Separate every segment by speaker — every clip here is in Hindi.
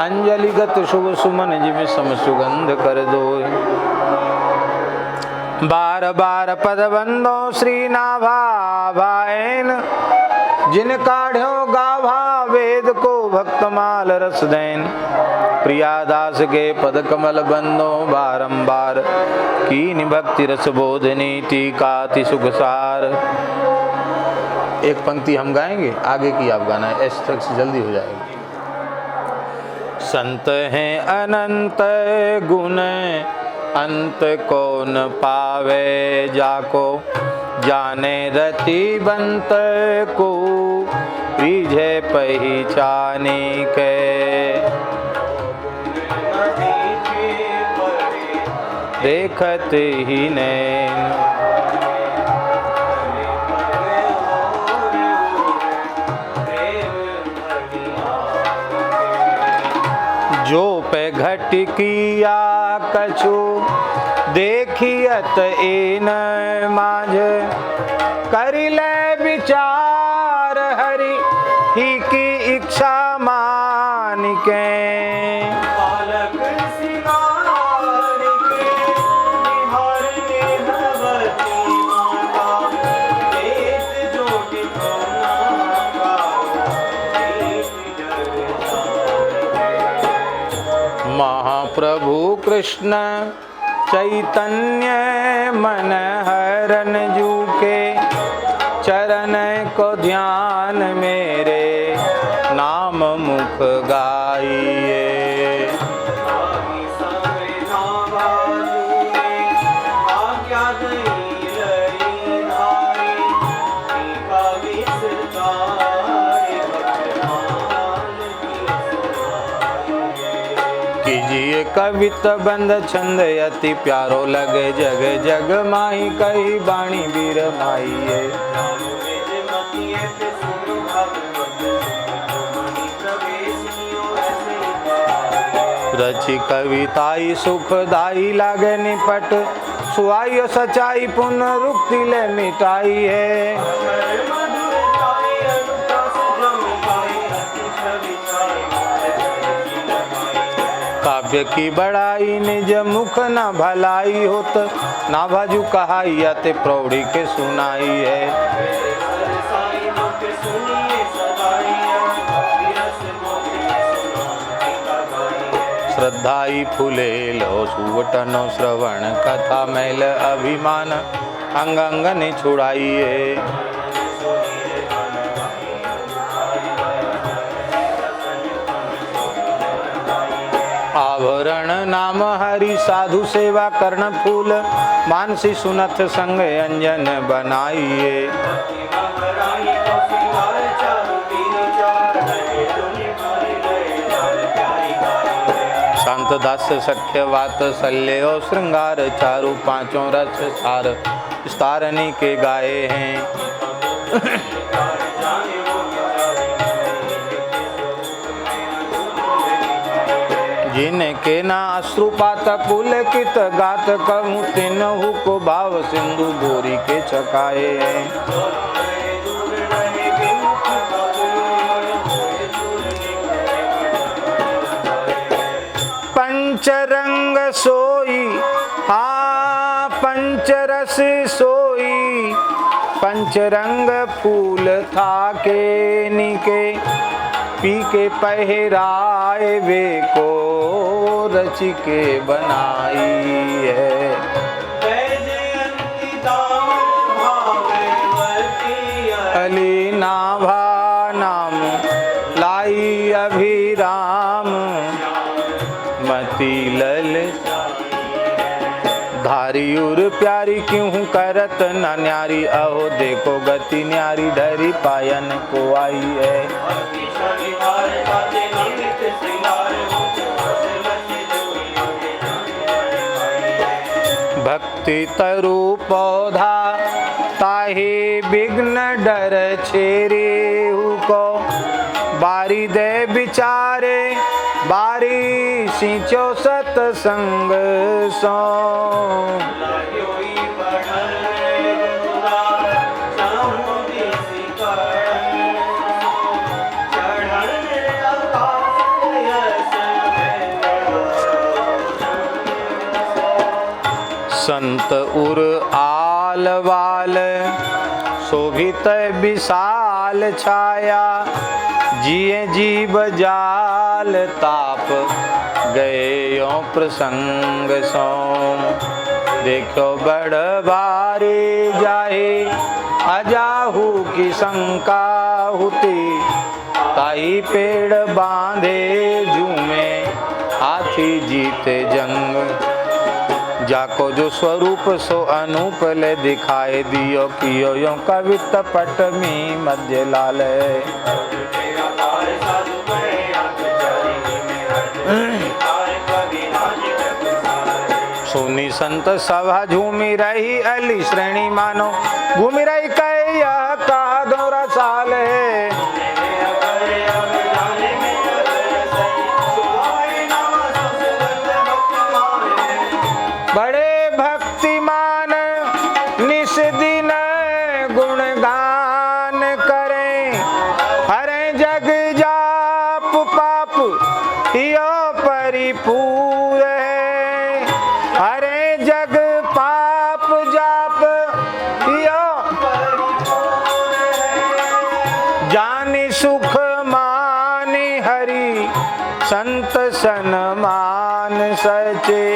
Speaker 1: अंजलिगत शुभ सुमन जिम सम सुगंध कर दोय। बार बार पद बंदो श्री नाभा भाएन, जिन काढ़ो गाभा वेद को भक्तमाल रस दैन। प्रियादास के पद कमल बंदो बारंबार, कीनि भक्ति रस बोधनी टीकाति सुख सार। एक पंक्ति हम गाएंगे, आगे की आप गाना है, ऐसे तक से जल्दी हो जाएगी। संत हैं अनंत गुण अंत को न पावे, जाको जाने रति बंत को रिझे पहचाने के। देखत ही नैन जो पे घट किया कछु, देखियत एन माझ। करिले विचार हरि ही की इच्छा मान के। महाप्रभु कृष्ण चैतन्य मन हरन जू के, चरण को ध्यान मेरे नाम मुख गाइए। कीजिए कवित बंद छंद अति प्यारो लगे, जग जग माही कही बाणी वीर माहिए। रचि कविताई सुखदाई लागे निपट, सुहाई सच्चाई पुनरुक्ति ले मिटाई है। काव्य की बड़ाई निज मुख न भलाई होत, ना भाजू कहाई अति प्रौढ़ी के सुनाई है। श्रद्धाई फूले लो सुवटनो श्रवण कथा मैल अभिमान, अंग अंग ने छुड़ाइए। आवरण नाम हरि साधु सेवा कर्ण फूल, मानसी सुनत संग अंजन बनाइए। शांत दास सख्य वात सल्य और श्रृंगार, चारु पांचों रस सार विस्तारनी के गाए हैं। जिनके ना अश्रुपात पुलकित गात कहूँ, तिन्हु को भाव सिंधु गोरी के छकाए हैं। पंचरंग सोई हाँ पंचरस सोई, पंचरंग फूल था के निके। पी के पहराए वे को रचि के बनाई है। अली नाभा नाम लाई अभिराम, मती लल धारी उर प्यारी क्यों करत न न्यारी। अहो देखो गति न्यारी धरी पायन को आई है। भक्ति तरु पौधा ताहि विघ्न डर छेरे को। बारी दे बिचारे बारी सिंचो सतसंग सो। संत उर आल वाल शोभित विशाल छाया जिए जीव जाल ताप गए यो प्रसंग सो देखो बड़ बारे जाए अजाहू की शंका होती ताई पेड़ बांधे झूमे हाथी जीते जंग जाको जो स्वरूप सो अनूप ले दिखाए दियो कियो यो कवित पट में मध्य लाल सुनी संत सभा झूमी रही अली श्रेणी मानो घूमी रही कई का दोरा साल है बड़े भक्तिमान निस दिन गुणगान करें हरे जग जाप पाप यो परिपूर है हरे जग पाप जाप यो जानी सुख मानी हरि संत सन्मान सचे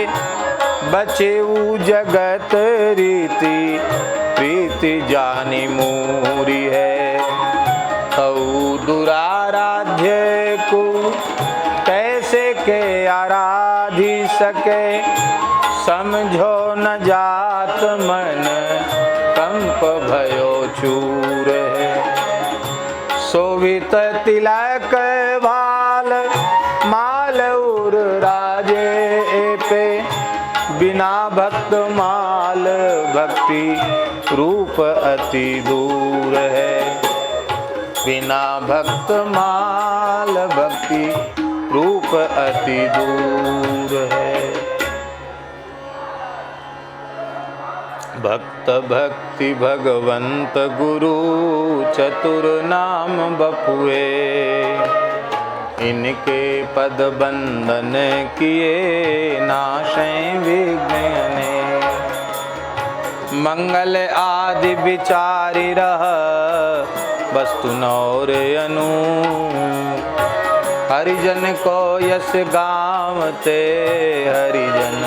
Speaker 1: बचेऊ जगत रीति प्रीति जानी मूरी है तऊ दुराराध्य को कैसे के आराधी सके समझो न जात मन कंप भयो चूर है शोभित तिलक भाल माल उर राजे पे बिना भक्त माल भक्ति रूप अति दूर है बिना भक्त माल भक्ति रूप अति दूर है भक्त भक्ति भगवंत गुरु चतुर नाम बपुए इनके पद बंधन किए नाशें विघ्ने मंगल आदि विचारी रह वस्तु नौर अनु हरिजन को यश गावते हरिजन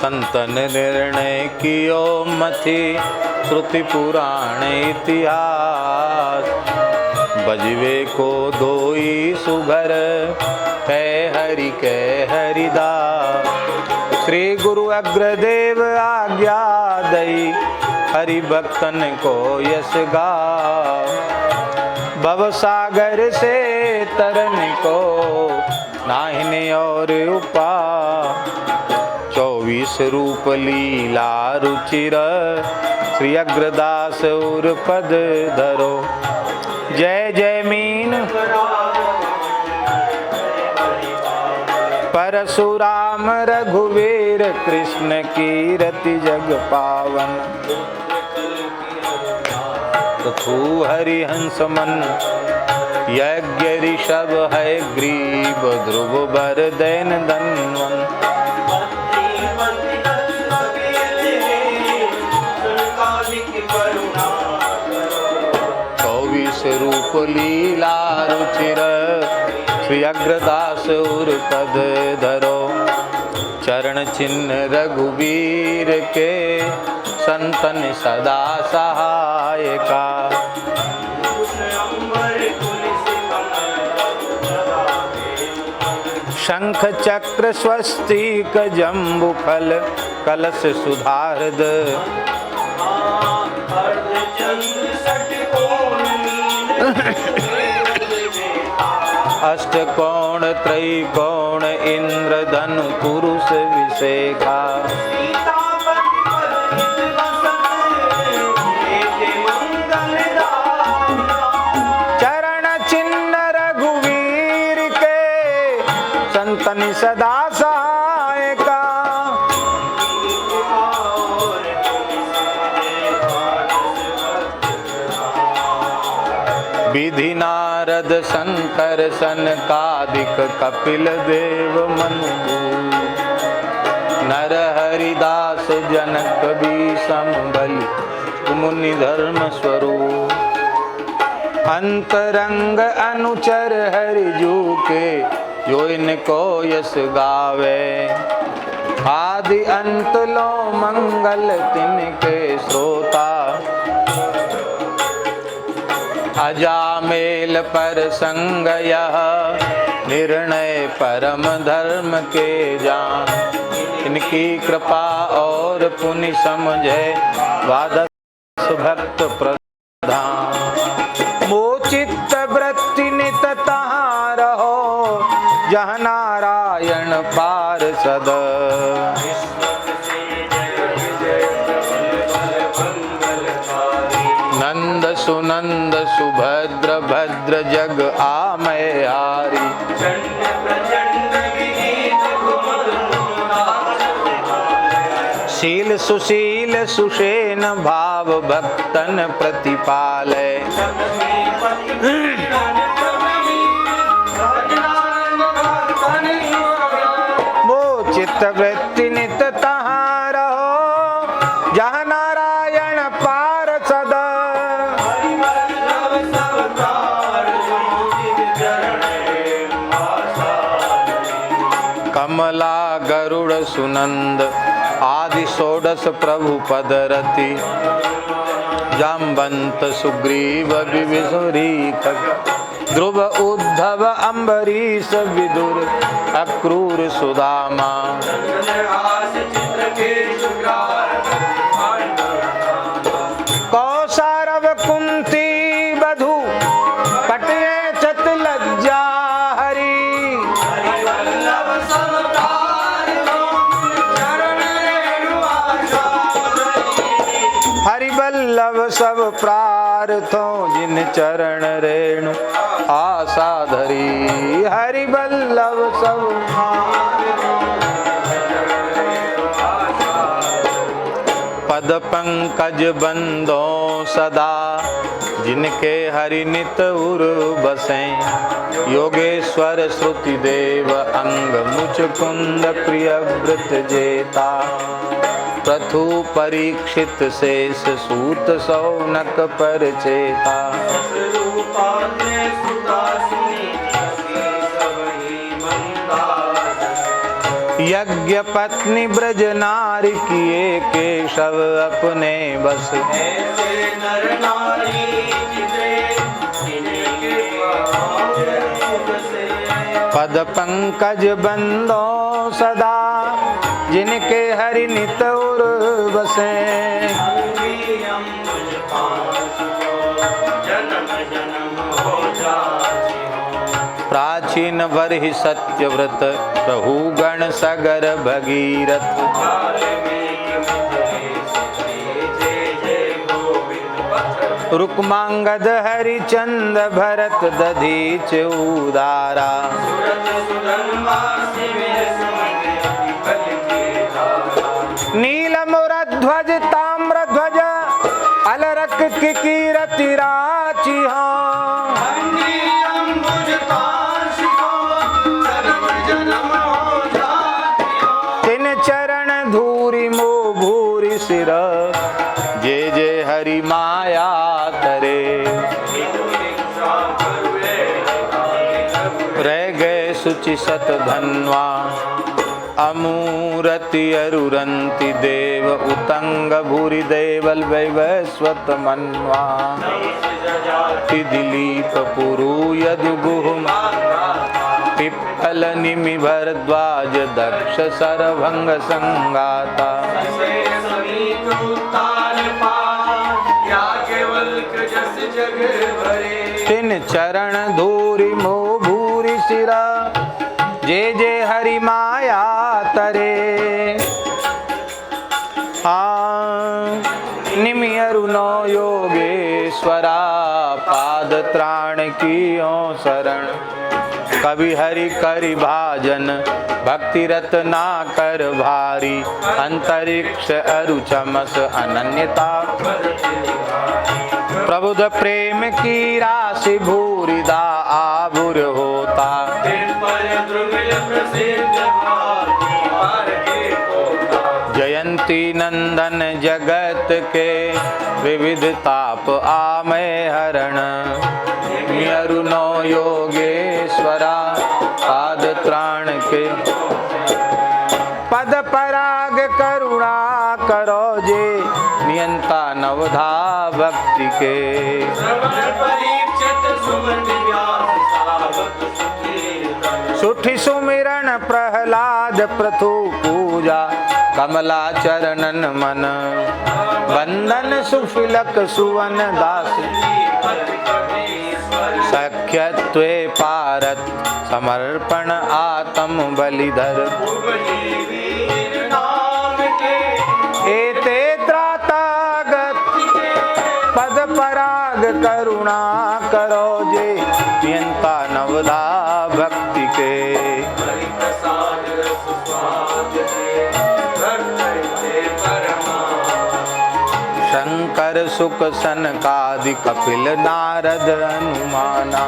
Speaker 1: संतन निर्णय कियो मथि श्रुति पुराण इतिहास बजवे को दोई सुघर कह हरि कह हरिदास श्री गुरु अग्रदेव आज्ञा दई हरि भक्तन को यश गाओ भव सागर से तरन को नाहिने और उपा 24 रूप लीला रुचिर श्री अग्रदास उर पद धरो जय जय मीन परशुराम रघुवीर कृष्ण कीरति जग पावन तथु हरिहंस मन यज्ञ ऋषभ है ग्रीव ध्रुव बर दैन धनवन रूप लीला रुचिर श्री अग्रदास उर पद धरो चरण चिन्ह रघुवीर के संतन सदा सहायका शंख चक्र स्वस्तिक जम्बु फल कलश सुधारद अष्टकोण त्रैकोण इंद्रधनु पुरुष विशेखा चरण चिन्ह रघुवीर के संतन सदा सहायका विधि नारद शंकर सनकादिक कपिल देव मनु नर हरिदास जनक भी संभली मुनि धर्म स्वरूप। अंतरंग अनुचर हरिजू के जो इनको यश गावे। आदि अंत लो मंगल तिनके श्रोता। अजामेल पर संग यह निर्णय परम धर्म के जान। इनकी कृपा और पुनि समझे द्वादश भक्त प्रधान। मोचित वृत्ति नित तहाँ रहो जहाँ नारायण पार्षद। नंद सुनंद सुभद्र भद्र जग आमय हारी। शील सुशील सुषेण भाव भक्तन प्रतिपालय। मोचित वृत्ति नित तहाँ रहो जहाँ नारायण पार्षद। कमला गरुड़ सुनंद आदि षोडश प्रभु पदरति। जाम्बंत सुग्रीव विभीषुरी ध्रुव उद्धव अम्बरीश विदुर अक्रूर सुदामा। कौसारव कुंती बधु पटये चत लज्जा हरि। हरि बल्लभ सब प्रार्थों जिन चरण रेणु आशा धरी। हरि बल्लभ सब पद पंकज बंदो सदा जिनके हरि नित उर बसें। योगेश्वर श्रुति देव अंग मुचकुंद प्रिय व्रत जेता। प्रथु परीक्षित शेष सूत सौनक पर चेता। यज्ञ पत्नी ब्रज नारी किए केशव अपने बस। पद पंकज बंदो सदा जिनके हरि नित उर बसे। प्राचीन वर्हि सत्यव्रत प्रभु गण सगर भगीरथ। रुक्मांगद हरिचंद भरत दधीच उदारा। नील मुरध्वज ताम्र ध्वज अलरक किकीरति राची। तिन चरण धूरी मो भूरी सिर जे जे हरि माया तरे। रह गए सुचि सत धन्वा अमूरति अरुरंति देव उतंग भूरि देवल वैवस्वत मन्वा। दिलीप पुरु यदु गुहुम पिप्पल निमि भरद्वाज दक्ष सरभंग संगाता। तिन चरण धूरि मो भूरि सिरा जे जे हरि माया तरे। निमि अरुणो योगेश्वरा पाद त्राण कियो शरण। कभी हरि करि भाजन भक्ति रत्ना कर भारी। अंतरिक्ष अरु चमस अनन्यता प्रबुद्ध प्रेम की राशि भूरिदा आभुर होता। दमयंती नंदन जगत के विविध ताप आमय हरण अरुणो योगेश्वरा पाद त्राण के पद पराग करुणा करो जे नियंता नवधा भक्ति के सुठी सुमिरन प्रहलाद प्रथु पूजा कमला चरणन मन बंदन सुफिलक सुवन दास सख्यत्वे पारत समर्पण आत्म बलिधर एते त्रातागत पद पराग करुणा करो जे नियंता नवदा भक्ति के शंकर सुख सनकादि कपिल नारद हनुमाना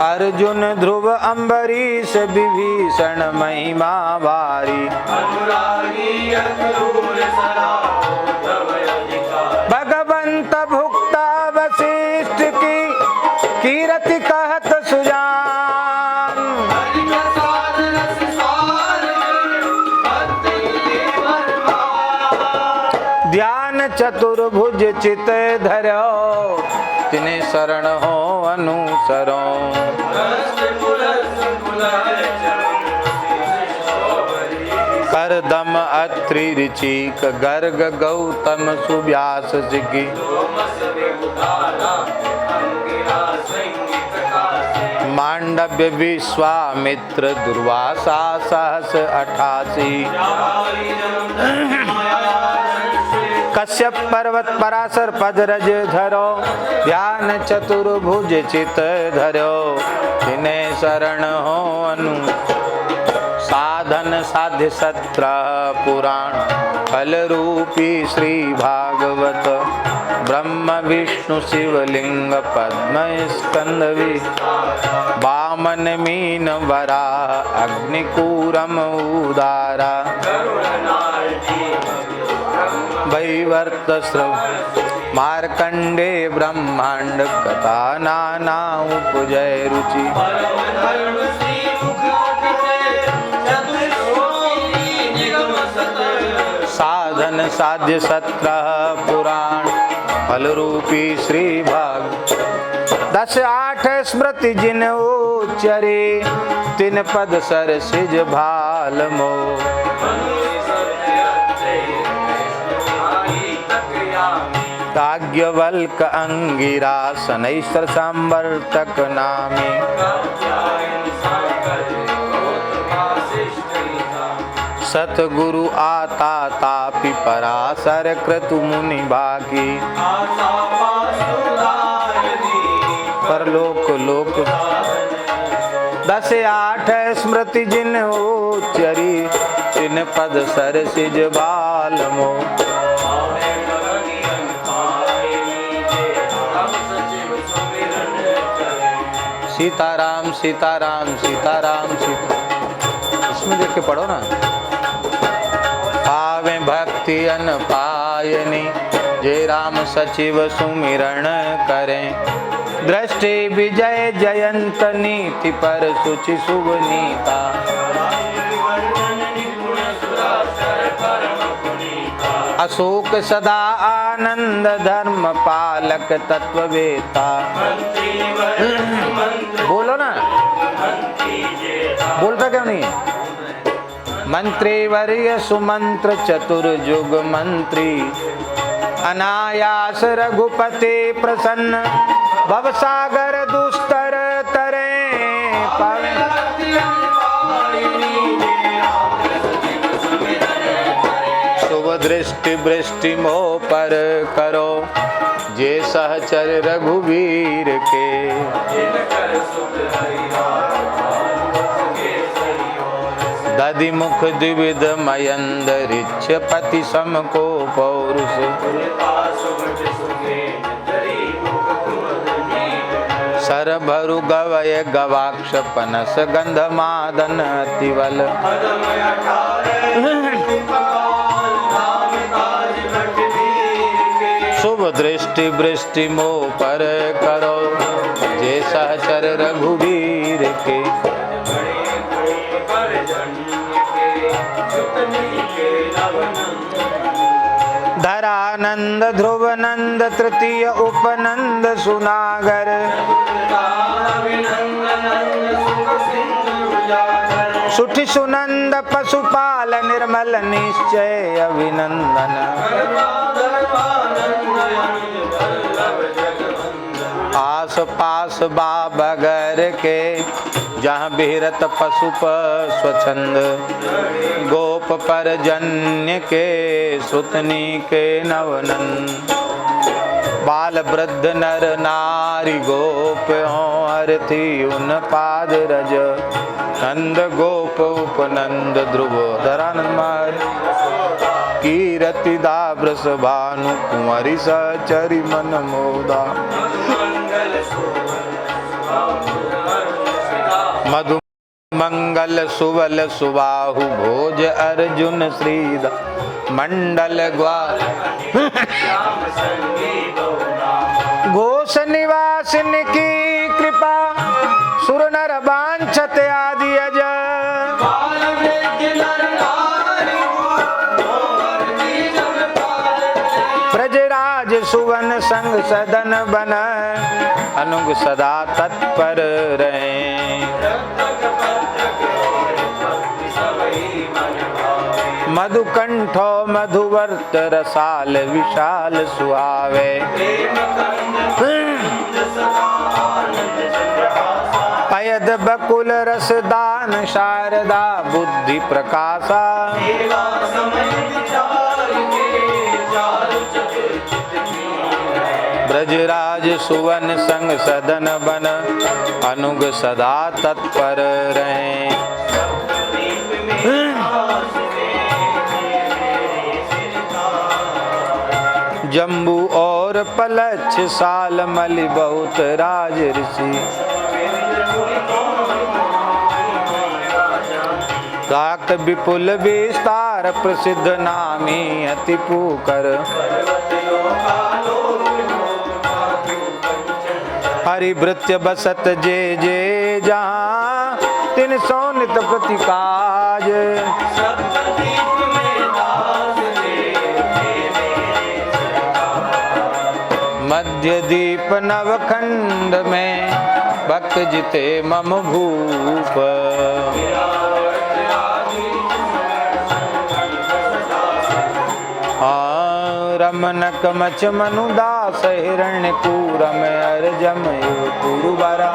Speaker 1: अर्जुन ध्रुव अम्बरीश विभीषण महिमा भारी भगवंत भुक्ता वशिष्ठ की कीरति कहत सुजान ध्यान चतुर्भुज चित धरो तिने शरण हो अनुसरो करदम अत्रि ऋचिक गर्ग गौतम सुव्यास सिकी मांडव्य विश्वामित्र दुर्वासा सहस 88 कश्यप पर्वत पराशर पदरज धरो ध्यान चतुर्भुज चित धरो जिन्हें शरण हो अनु साधन साध्य 17 पुराण फल रूपी श्री भागवत ब्रह्म विष्णु शिवलिंग पद्म स्कंद वामन मीन वराह अग्निकूरम उदारा वैवर्त श्रव मार्कंडे ब्रह्मांड कथा नाना उपजय रुचि साधन साध्य 17 पुराण फल रूपी श्री भाग 10-8 स्मृति जिन उच्चरे तिन पद सर सिज भाल मो याज्ञवल्क अंगिरा शनैश्वर संवर्तक नामी सतगुरु आता तापि पराशर क्रतु मुनि भागी परलोक लोक 10-8 स्मृति जिन उच्चरी तिन पद सर सिज बाल मो सीताराम सीताराम सीताराम सीता इसमें देख के पढ़ो ना पावे भक्ति अन पायनी जे राम सचिव सुमिरण करें दृष्टि विजय जयंत नीति पर सुचि शुभ नीता अशोक सदा आनंद धर्म पालक तत्ववेता बोलो ना बोलता क्यों नहीं मंत्री वर्य सुमंत्र चतुर्युग मंत्री अनायास रघुपति प्रसन्न भवसागर दुस्तर तरे पावे शुभ दृष्टि वृष्टि मोह पर करो जे सहचर रघुवीर के दधि मुख द्विविध मयंद रिच्छ पति सम को पौरुष सर भरु गवय गवाक्ष पनस गंध मादन अतिवल शुभ दृष्टि वृष्टि मोह पर करो जे सहचर रघुवीर के धरानंद ध्रुवनंद तृतीय उपनंद सुनागर सुठि सुनंद पशुपाल निर्मल निश्चय अभिनंदन आस पास बाबगर के जहाँ बिहरत पशुप स्वच्छंद गोप पर जन्य के सुतनी के नवनंद बाल वृद्ध नर नारी गोप हरथी उन पाद रज नंद गोप उपनंद ध्रुव धरानंद मार कीरति दाव्रस भानु कुंवरी सचरी मन मोदा मधु मंगल सुवल सुबाहु भोज अर्जुन श्रीदा मंडल ग्वा घोष निवासिन की कृपा सुर नर बांछत आदि अज ब्रजराज सुवन संग सदन बन अनुग सदा तत्पर रहे मधुकंठो मधुवर्त रसाल विशाल सुहावे पयद बकुल रसदान शारदा बुद्धि प्रकाशा ब्रजराज सुवन संग सदन बन अनुग सदा तत्पर रहे जम्बू और पलछ साल मलि बहुत राज ऋषि काक विपुल विस्तार प्रसिद्ध नामी अति पुकर हरिभृत्य बसत जे जे जहाँ तिन सोनित प्रति काज मध्य दीप नवखंड में भक्त जिते मम भूप रमन कमच मनुदास हिरण्य पूर में अर्जम पुरुबरा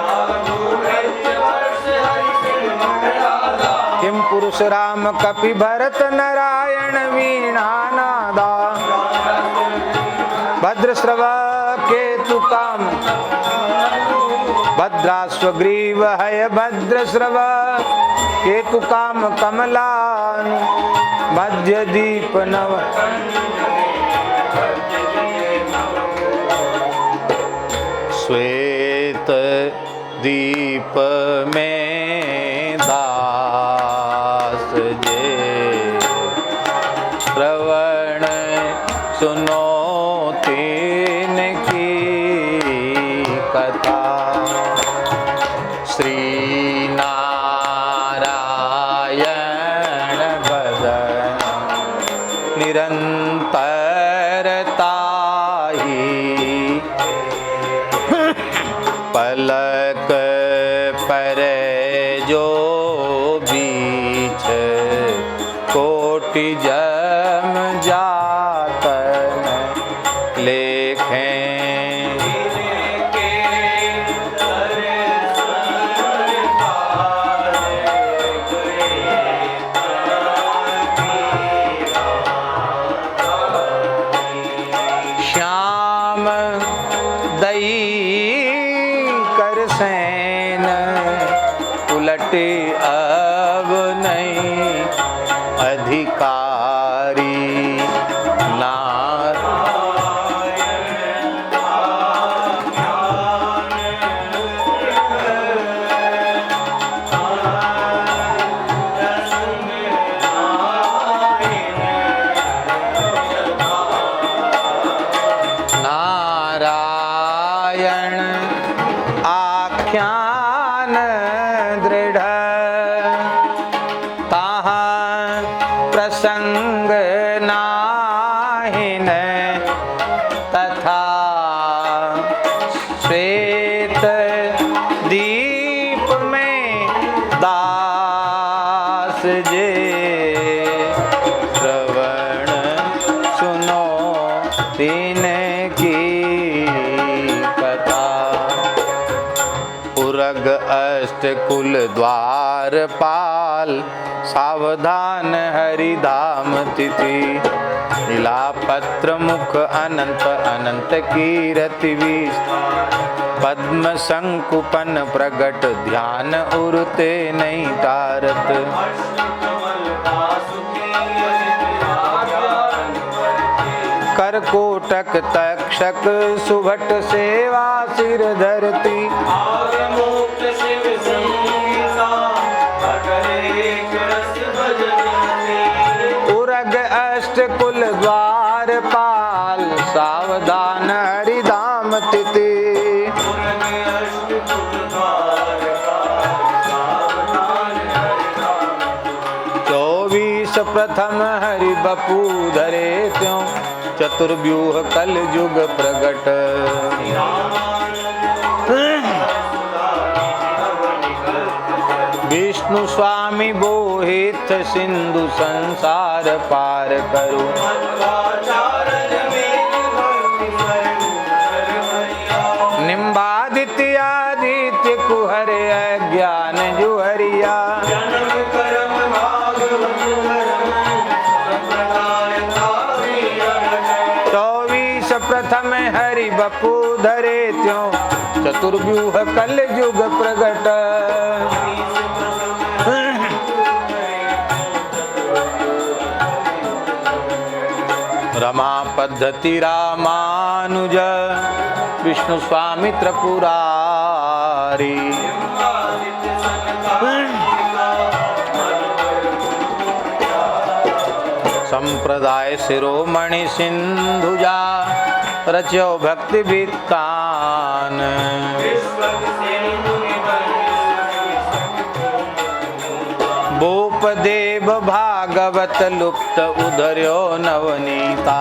Speaker 1: किम पुरुष राम कपि भरत नारायण वीणा नादा भद्रश्रव केतु काम भद्राश्वग्रीव हय भद्रश्रव केतु काम कमलान मध्य दीप नव श्वेत दीप में दास जे श्रवण सुनो तीन की कथा श्री नारायण भजन निरंतर ताहि पलक पर जो बीच कोटि जम जातन लेखें श्याम दई कर सैन उलट अब नहीं अधिकारी श्रवण आख्यान दृढ़ ताहा प्रसंग नाहिन तथा श्वेत दीप में दास जे श्रवण सुनो तीन की कथा। उरग अष्ट कुल द्वारपाल सावधान हरिधाम तिथि लीला पत्र मुख अनंत अनंत कीरति पद्म संकुपन प्रगट ध्यान उरते नहीं तारत। करकोटक तक्षक सुभट सेवा सिर धरती उरग अष्ट कुल द्वारपाल सावधान हरिधाम तिथि। चौबीस प्रथम हरि बपू धरे त्यों चतुर्व्यूह कल युग प्रगट। विष्णु स्वामी बोहित सिंधु संसार पार करो। निम्बादित्य आदित्य कुहर अज्ञान जुहरिया। चौबीस प्रथम हरि बपू धरे त्यों चतुर्व्यूह कल युग प्रगट। रमा पद्धति रामानुज विष्णु स्वामी त्रिपुरारी। संप्रदाय शिरोमणि सिंधुजा रचो भक्ति वित्तान। भूपदेव भागवत लुप्त उधर्यो नवनीता।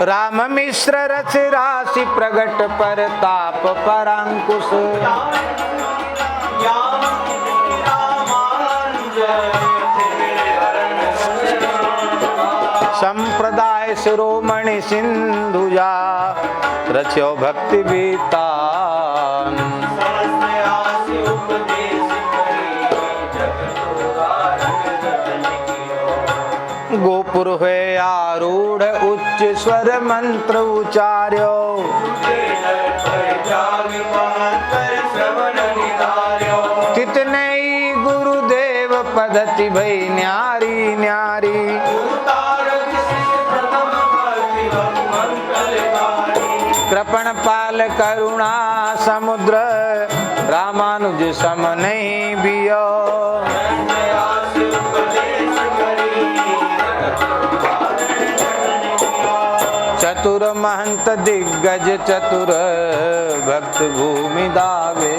Speaker 1: राम मिश्र रच राशि प्रगट परताप परांकुश। संप्रदाय शिरोमणि सिंधुजा रच्यो भक्ति वित्तान। गोपुर हुए आरूढ़ उच्च स्वर मंत्र उचार्यो। कितने गुरुदेव पद्धति भई न्यारी न्यारी। कृपण पाल करुणा समुद्र रामानुज सम नहीं बियो। चतुर महंत दिग्गज चतुर भक्त भूमि दावे।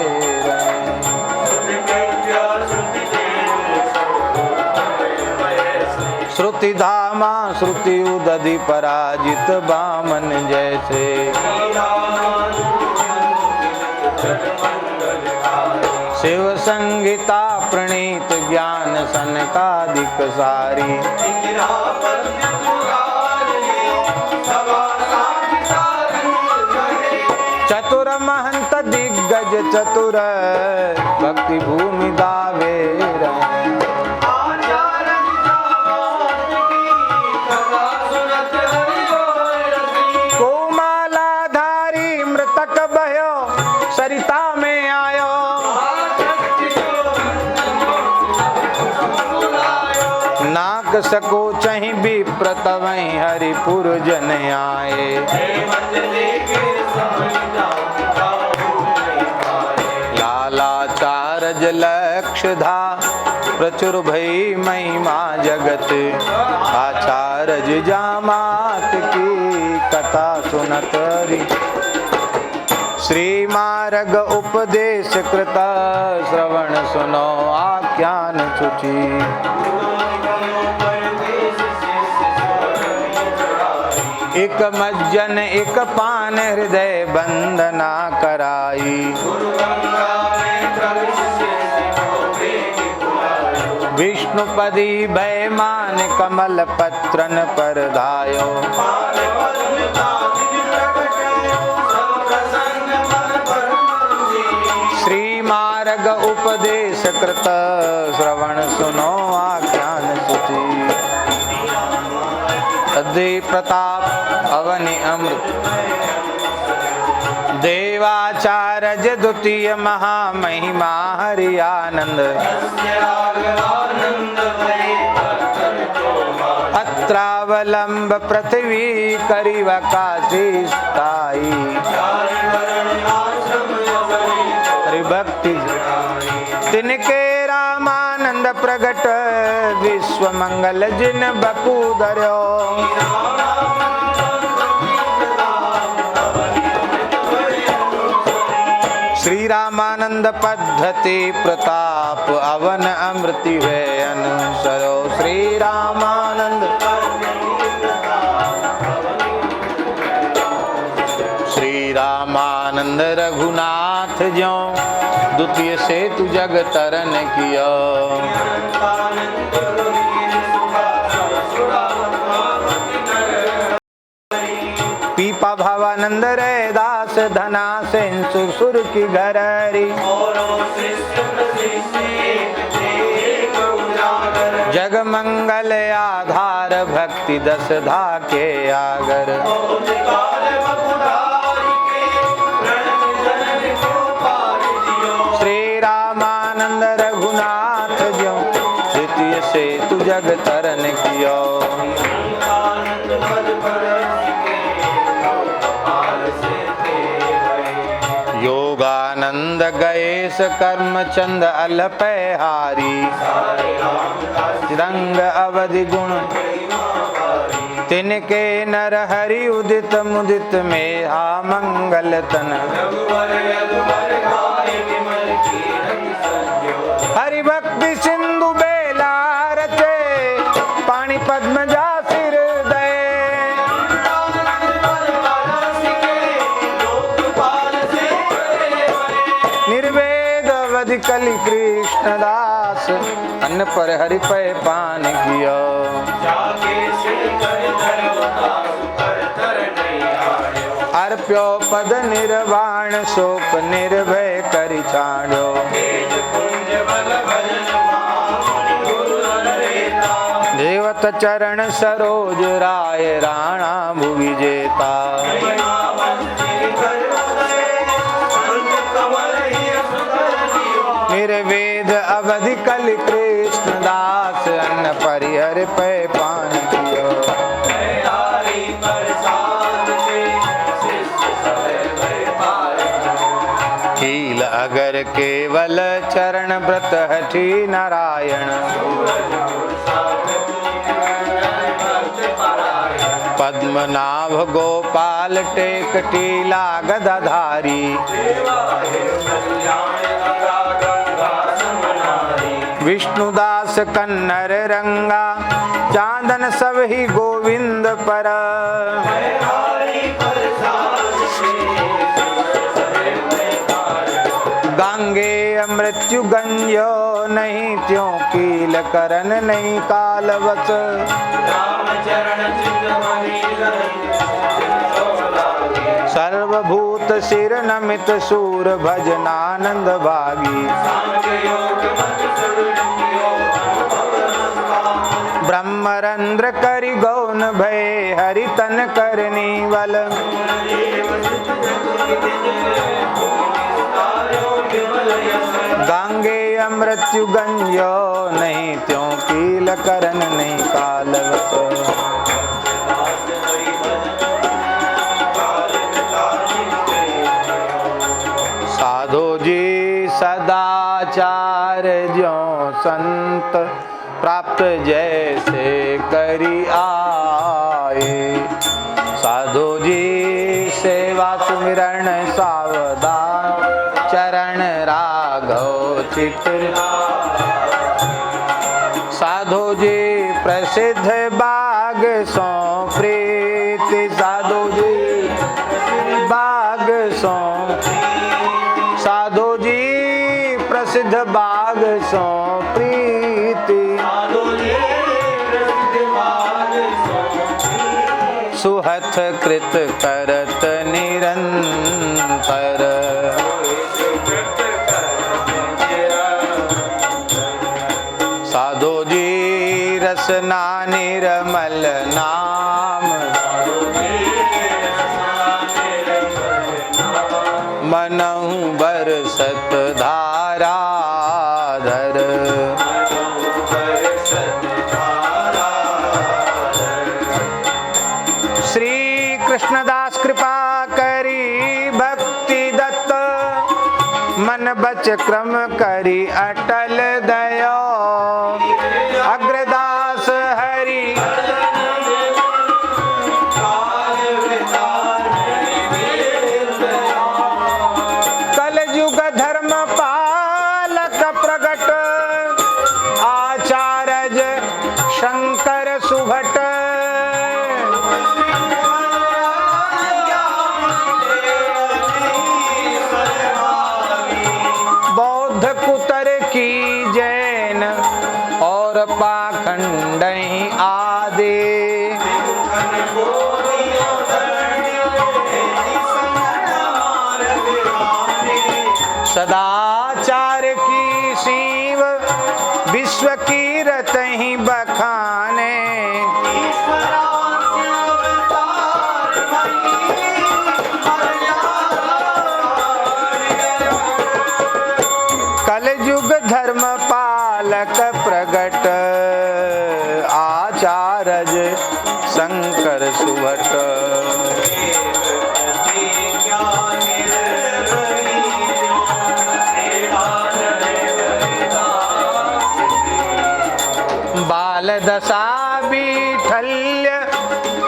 Speaker 1: श्रुति धामा श्रुति उदधि पराजित बामन जैसे। शिव संगीता प्रणीत ज्ञान सनकादिक सारी। चतुर महंत दिग्गज चतुर भक्ति भूमि दावे। कोमालाधारी मृतक बह्यो सरिता में आयो। नाक सको चहि विप्रत वहीं हरिपुर जन आए। लाला चारज लक्ष धा प्रचुर भई महिमा जगत, आचार्य जामात की कथा सुनत री। श्री मार्ग उपदेश कृता, श्रवण सुनो आख्यान सुची। एक मज्जन एक पान हृदय बंदना कराई, विष्णुपदी भयमान कमल पत्रन पर धायो। श्री मार्ग उपदेश कृत, श्रवण सुनो आख्यान सुची। तदे प्रताप अवनि अमृत, देवाचार्य द्वितीय महामहिमा हरि आनंद। अत्रावलंब पृथ्वी करिव काशी स्थाई, भक्ति तिनके रामानंद प्रगट, विश्व मंगल जिन बपू धर्यो। श्री रामानंद पद्धति प्रताप, अवन अमृति वे अनुसरो। श्री रामानंद श्री रामानंद रघुनाथ ज्यों, द्वितीय सेतु जग तरन किया। पीपा भावानंद रे दास, धना सेन सुर की घररी। जग मंगल आधार, भक्ति दस धा के आगर। श्री रामानंद रघुनाथ ज्यों, द्वितीय सेतु जग तरन कियो। योगानंद गएश कर्म चंद अलपहारी, रंग अवधि गुण तिनके नर हरि उदित मुदित में हा मंगल तन। हरि भक्ति सिंधु बेला रचे, पानी पद्म जा सिर दे। निर्वेद अवधि कलि कृष्ण दास, अन्न पर हरि पे पान कियो। अर्प्यो पद निर्वाण, शोक निर्भय करि छाड़ो। देवत चरण सरोज राय, राणा भुवि जेता। निर्वेद अवधि कलि कृष्ण दास, अन्न परिहर पे पान कियो। कील अगर केवल चरण व्रत हठी नारायण। पद्मनाभ गोपाल टेक टीला गदाधारी। विष्णुदास कन्नर रंगा, चांदन सब ही गोविंद पर। गांगे मृत्यु गंजो नहीं, त्यों कील करन नहीं कालवत। सर्वभूत सिर नमित सूर, भजनानंद भागी। ब्रह्मरंद्र करि गौन भय, हरि तन करनी वल। गांगे मृत्यु गंजो नहीं, त्यों कील करन नहीं कालवत। साधो जी सदाचार ज्यों संत प्राप्त जैसे करी आए। साधु जी सेवा सुमिरण सावधान चरण राघव चित्र। साधु जी प्रसिद्ध बाग सो प्रीति। साधु जी बाग सो साधु जी प्रसिद्ध बाग सो प्रीति। सुहथ कृत करत निरंतर। साधु जी रसना निर्मल नाम। मनहु बरसत धारा धर। श्री कृष्णदास कृपा करी भक्ति दत्त। मन बच क्रम करी अटल दयो। अग्रदास हरि कलयुग धर्म पालक प्रगट। आचार्य शंकर सुभट। बौद्ध कुतर की जैन और पाखंड आदि। सदाचार की शिव विश्व की रतहि बखाने। कलयुग धर्म पालक प्रगट। आचार्य शंकर सुभट। बाल दशा बीठल्य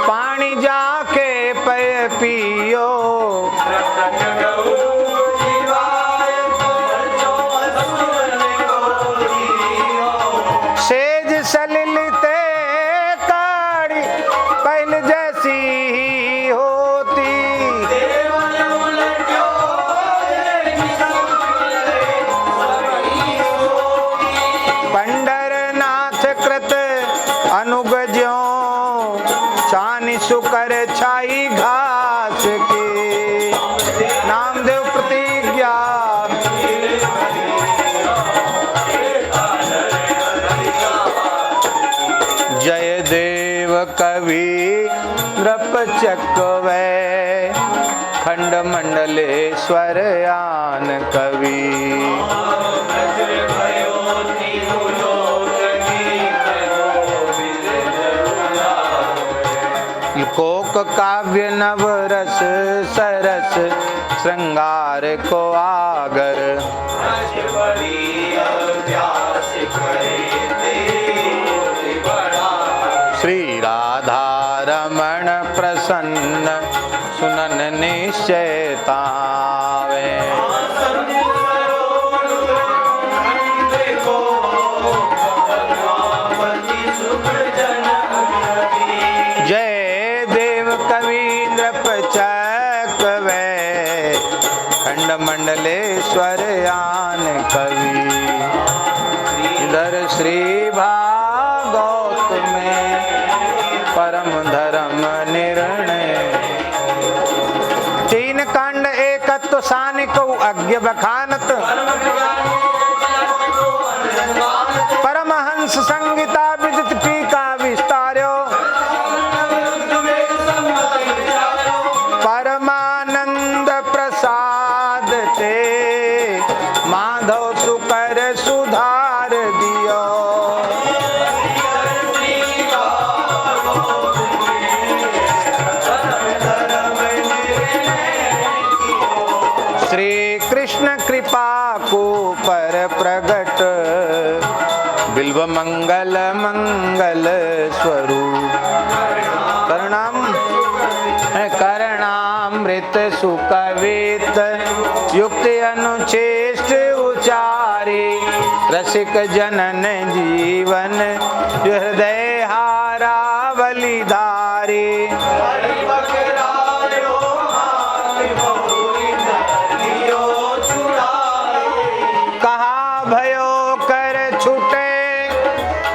Speaker 1: पानी जाके पय पियो। सेज सलिलते काड़ी पहल जैसी ही होती। पंडरनाथ कृत अनुगज्यों चानि सुकर छाई घास के। नामदेव प्रतिज्ञा जय देव कवि नृप चकवै। खंड मंडलेश्वर आन कवि। कोक काव्य नवरस सरस श्रृंगार को आगर। श्री राधा रमण प्रसन्न सुनन निश्चय तावे। जय देव कवीन्द्र पचकवै। खंड मंडलेश्वर आन कवि। इधर श्री भागवत में परम धर्म निर्णय। तीन कांड एकत्व सानिक अज्ञ बखानत। परमहंस संगीता विदित टीका विस्तार्यो। परमानंद प्रसाद ते माधव सुकर सुधार दियो। श्री कृष्ण कृपा को पर प्रगट। बिल्व मंगल मंगल स्वरूप करणामृत सुकवित युक्ति अनुचेष्ट उचारे रसिक जनन जीवन हृदय हारा बलिधारे कहा भयो कर छूटे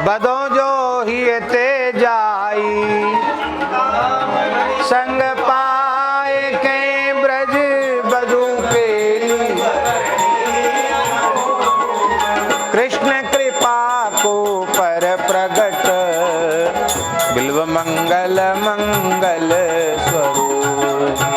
Speaker 1: बदो जो हियते जाई संग पाए के ब्रज बधू केली कृष्ण कृपा को पर प्रगट बिल्व मंगल मंगल स्वरूप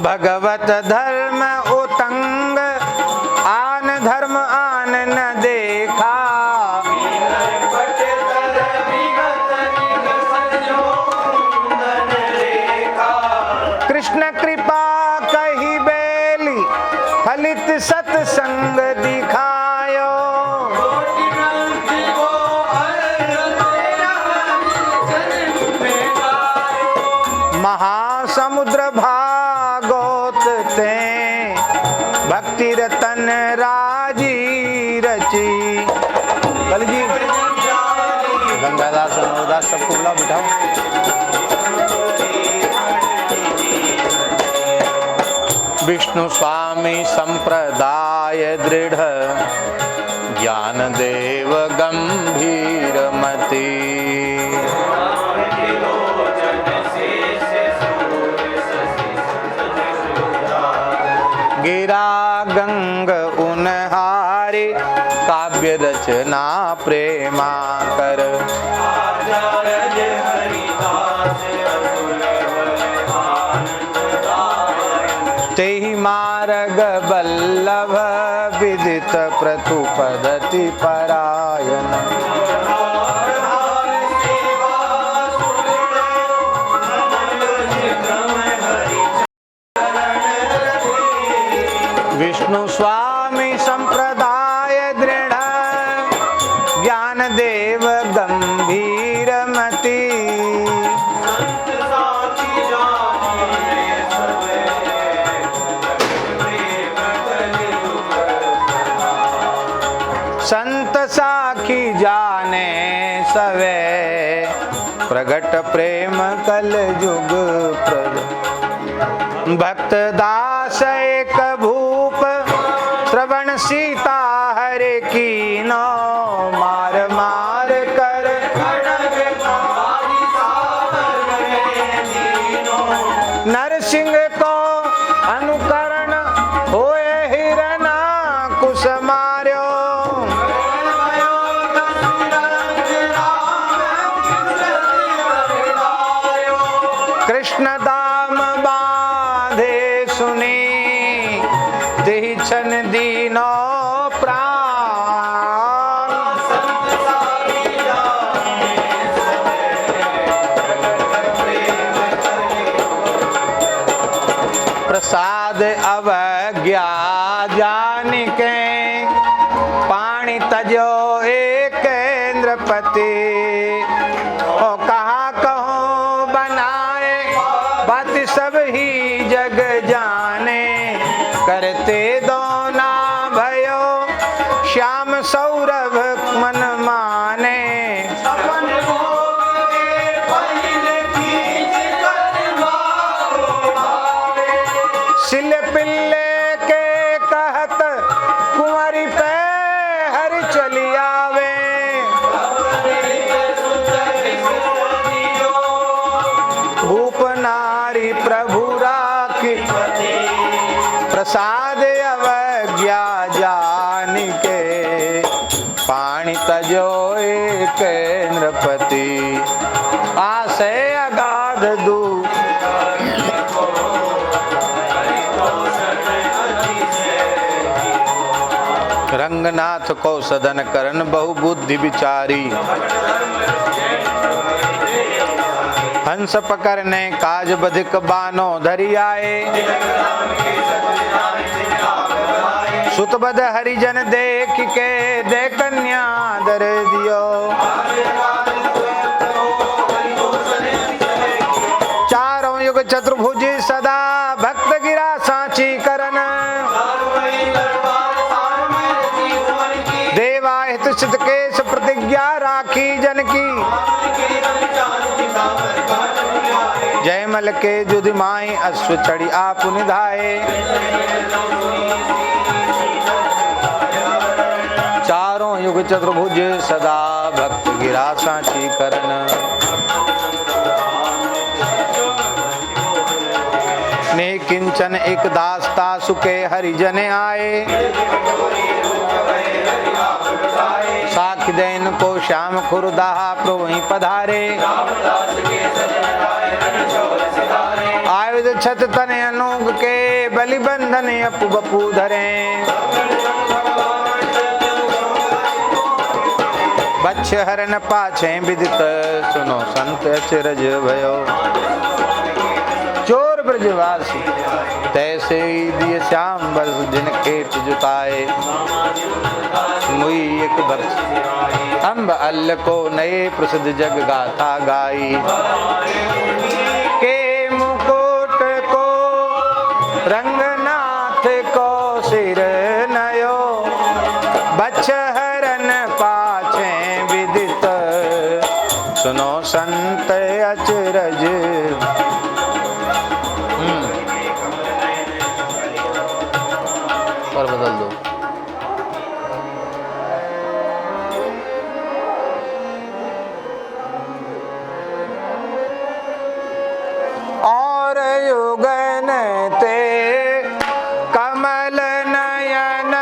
Speaker 1: भगवत धर्म उतंग आन धर्म आन न देखा कृष्ण कृपा कही बेली फलित सत्संग दिखायो महासमुद्र भागोत ते भक्ति रतन राजी रची कल जी गंगादास नवदास सबको बुलाओ बिठाओ विष्णु स्वामी संप्रदाय दृढ़ ज्ञान देव गंभीर मति गिरा गंग उनहारे काव्य रचना प्रेमा कर तेहि मार्ग बल्लभ विदित प्रतु पद्धति परायण विष्णु स्वामी संप्रदाय दृढ़ ज्ञान देव गंभीर मति संत साखी जाने सवे प्रगट प्रेम कल जुग भक्त दास एक भूप श्रवण सीता हरे कीनो मार मार कर नरसिंह को अनुकरण होए हिरना कुश मार्यो कृष्ण दाम बांधे सुनी तेहि छन दीनो प्राण प्रसाद अवज्ञा जान के पानी तजो एक इंद्रपति ओ कहा कहो बनाए बात सब ही जग जाने करते दोना भयो श्याम सौरभ मन माने सिल पिल्ले के कहत कुंवरी पे हर चली आवे भूप नारी प्रभु राखी प्रसाद अवज्ञा जान के पानी तजो एक नृपति आसे अगाध दू रंगनाथ को सदन करन बहु बुद्धि विचारी हंस पकड़ने काज बधिक बानो धरि आए। सुतबद हरिजन देख के दे कन्या दर दियो। चारों युग चतुर्भुज सदा भक्त गिरा सांची करन। देवा हित सिद्ध केश प्रतिज्ञा राखी जन की। जयमल के जुद माई अश्व चढ़ी आप निधाए। चारों युग चतुर्भुज सदा भक्त गिरा सांची करन। ने किंचन एक दासता सुके हरिजन आए। साख दैन को श्याम खुरदाहा प्रभु पधारे। आयुध छत तन अनूग के बलि बंधन अपु बपू धरे। बच्छ हरन पाछे विदित सुनो संत अचरज भयो। चोर ब्रजवासी तैसे दिए श्याम बल जिन खेत जुताए। मुई एक भक्त अम्ब अल्ल को नए प्रसिद्ध जग गाथा गाई। के मुकुट को रंगनाथ को सिर नयो। बच्छ हरन पाछे विदित सुनो संत अचरज। और बदल दो। और युगन ते कमल नयन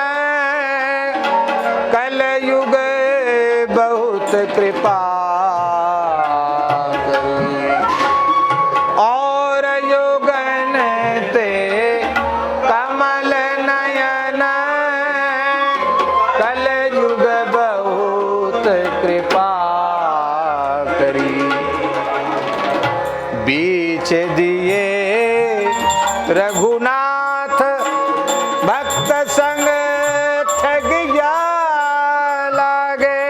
Speaker 1: कल युग बहुत कृपा। और युगन ते कमल नयन कल युग बहुत कृपा करी। बीच दिए रघुनाथ भक्त संग ठग गया लागे।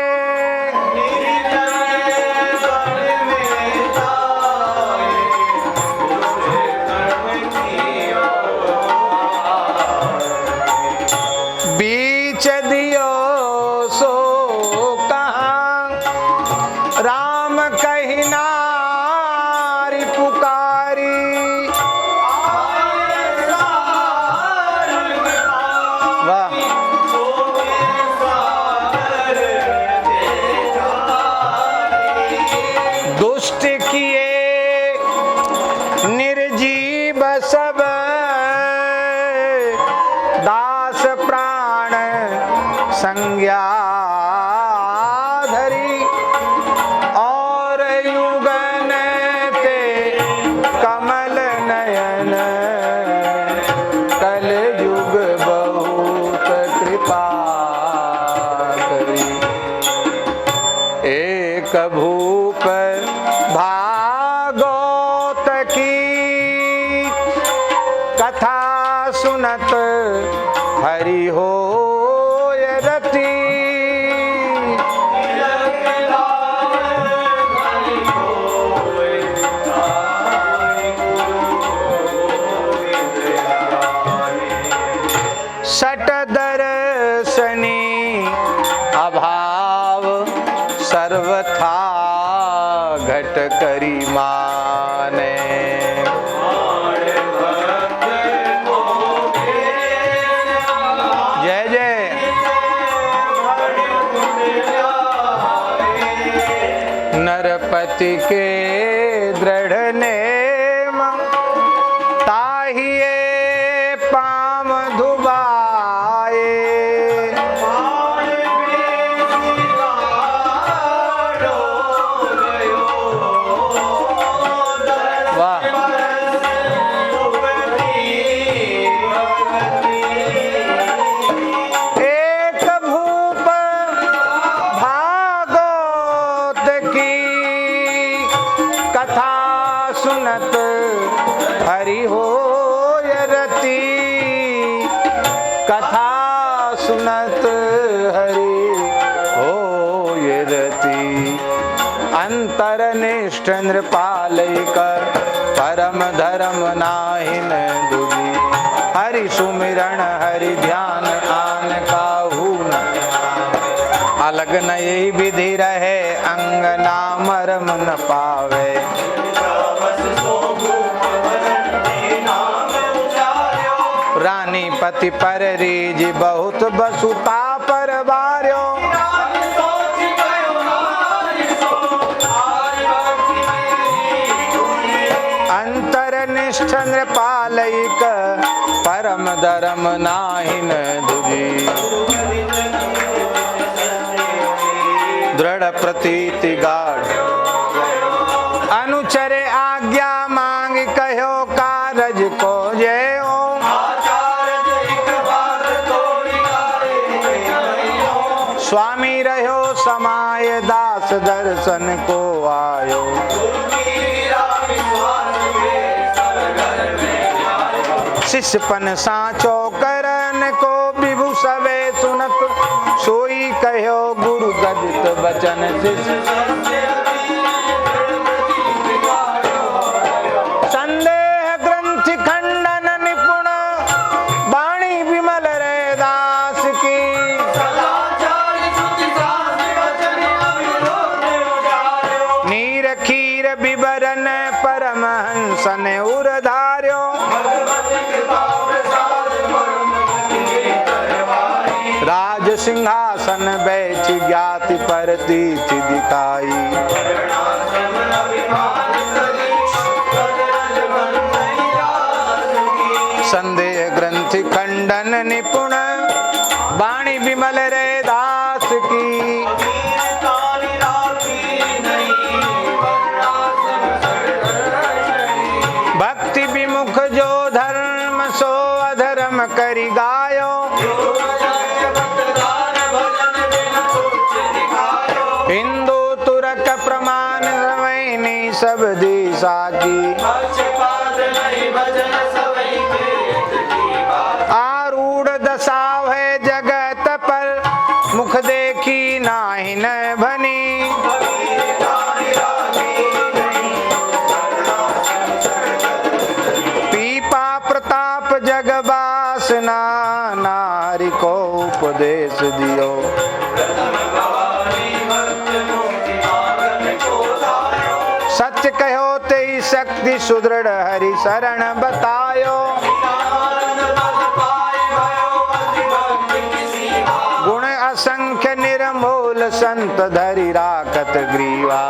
Speaker 1: बीच दियो सो कहाँ राम कही नारी पुकारी। वाह दुष्ट किए निर्जीव सब दास प्राण संज्ञा धरी। और युगन ते कमल नयन कल युग बहुत कृपा करी। एक भूप भागवत की कथा सुनत हरि हो रति। सट दर्शनी अभाव सर्वथा घट करी माने। जय जय नरपति के दृढ़ नेम ताहिए पाम धुबाए। वाह एक भूप भागवत की कथा सुनत हरि होय रति, कथा सुनत हरि होय रति। अंतर निष्ठ नृपालैक परम धर्म नाहिन दुजी, हरि सुमिरन हरि ध्यान आन काहू न। अलग नई विधि रहे अंग नाम मरम न पावे, रानी पति पर रीज बहुत बसुता पर बार्यो। अंतर निष्ठ नृपालैक परम धर्म नाहिन दुजी, दृढ़ प्रतीति गाढ़ अनुचरे आज्ञा मांग कहो कारज को जय हो। स्वामी रहो समाय दास दर्शन को आयो, शिष्यपन साचो करन को विभु सवे सुनत, सोई कहो गुरु गदित बचन शिष्य। संदेह ग्रंथि खंडन निपुण वाणी विमल रे दास की, नीर खीर विवरण परमहंस ने उरधार्यो। राज सिंहासन बैठ ज्ञाति परतीति दिखाई, संदेह ग्रंथि खंडन निपुण वाणी विमल रे दास की। भक्ति विमुख जो धर्म सो अधर्म करि गायो, हिंदू तुरक प्रमाण रवैनी सब दिशा की। आरूढ़ दशा है जगत पर मुख देखी नाही न भनी, पीपा प्रताप जग बासना नारी को उपदेश दियो। सच कहो ते शक्ति सुदृढ़ हरि शरण बतायो, गुण असंख्य निर्मूल संत धरि राखत ग्रीवा।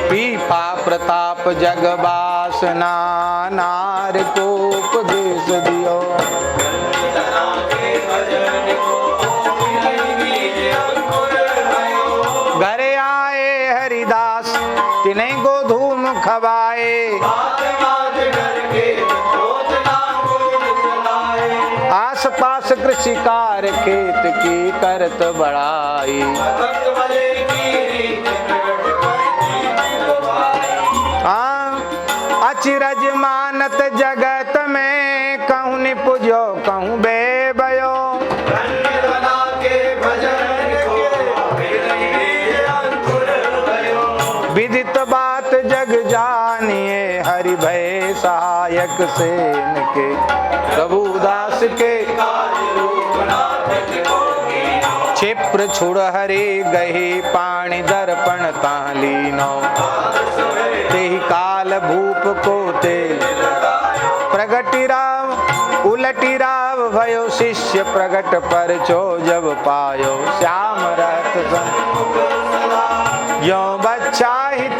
Speaker 1: पीपा प्रताप जग बासना नार को उपदेश दियो। घरे आए हरिदास तिन्हें गोधूम खवाए, आस पास कृषि कार्य खेत की करत बढ़ाई। अचिरज मानत जगत में कहूँ निपुजो कहूँ बेबयो, विदित बात जग जानिए हरि भय सहायक सेन के, प्रभुदास के क्षिप्र छुड़ हरि गही पाणी दर्पण तालीनो। तेहि काल भूप को ते प्रगति राव उलटी राव भयो, शिष्य प्रगट पर चो जब पायो। श्याम रहत यो बच्चा हित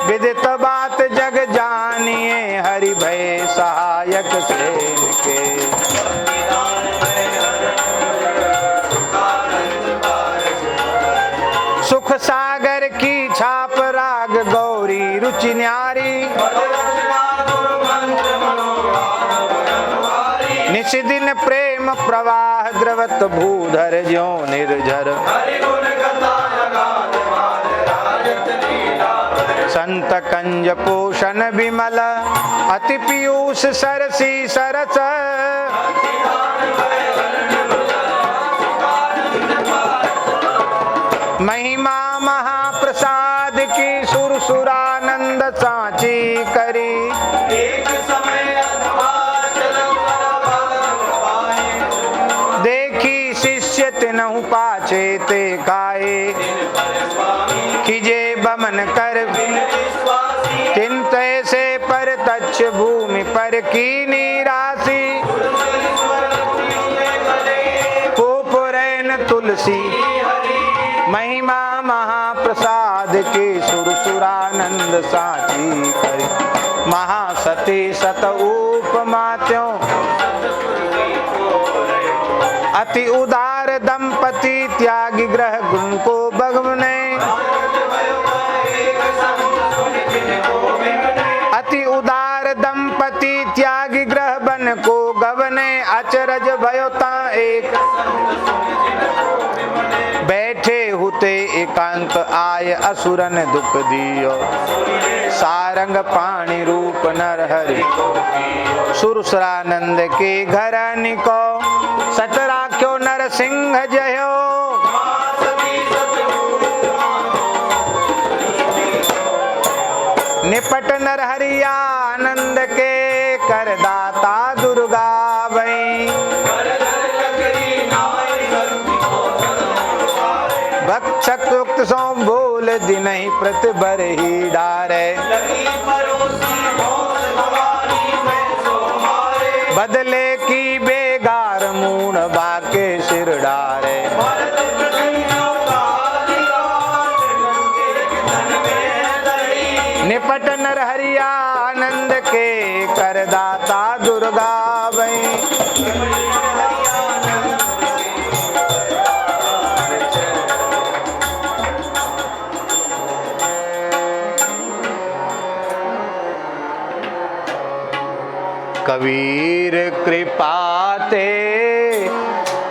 Speaker 1: विदित बात जग जानिए हरि भय सहायक सेन के। सुख सागर की छाप राग गौरी रुचि न्यारी, निस दिन प्रेम प्रवाह द्रवत भूधर ज्यों निर्झर संत कंज पोषण विमल अति पीयूष सरसी सरस महिमा महाप्रसाद की सुरसुरानंद सांची करी एक समय देखी शिष्य तिनहु पाछे ते खाए कीजे बमन कर चिंतय से पर तच्छ भूमि पर की निरासी पुरैन तुलसी महिमा महाप्रसाद के सुरसुरानंद सांची करी महासती सत उपमा त्यों अति उदार दंपति त्यागी ग्रह गुण को भगवने अति उदार दंपति त्यागी ग्रह बन को गवने अचरज भयोता एक बैठे हुते एकांत आय असुरन दुख दियो सारंग पाणी रूप नर हरि सुरसुरानंद के घर निको सत राख्यो नर सिंह जयो निपट नर हरि आनंद के करदाता दुर्गा वही भक्षक उक्त सो बोल दिन ही प्रतिबर ही डारे बदले की बेगार मूण बाके सिर डारे निपट नर हरि आनंद के करदाता दुर्गा वही कबीर कृपाते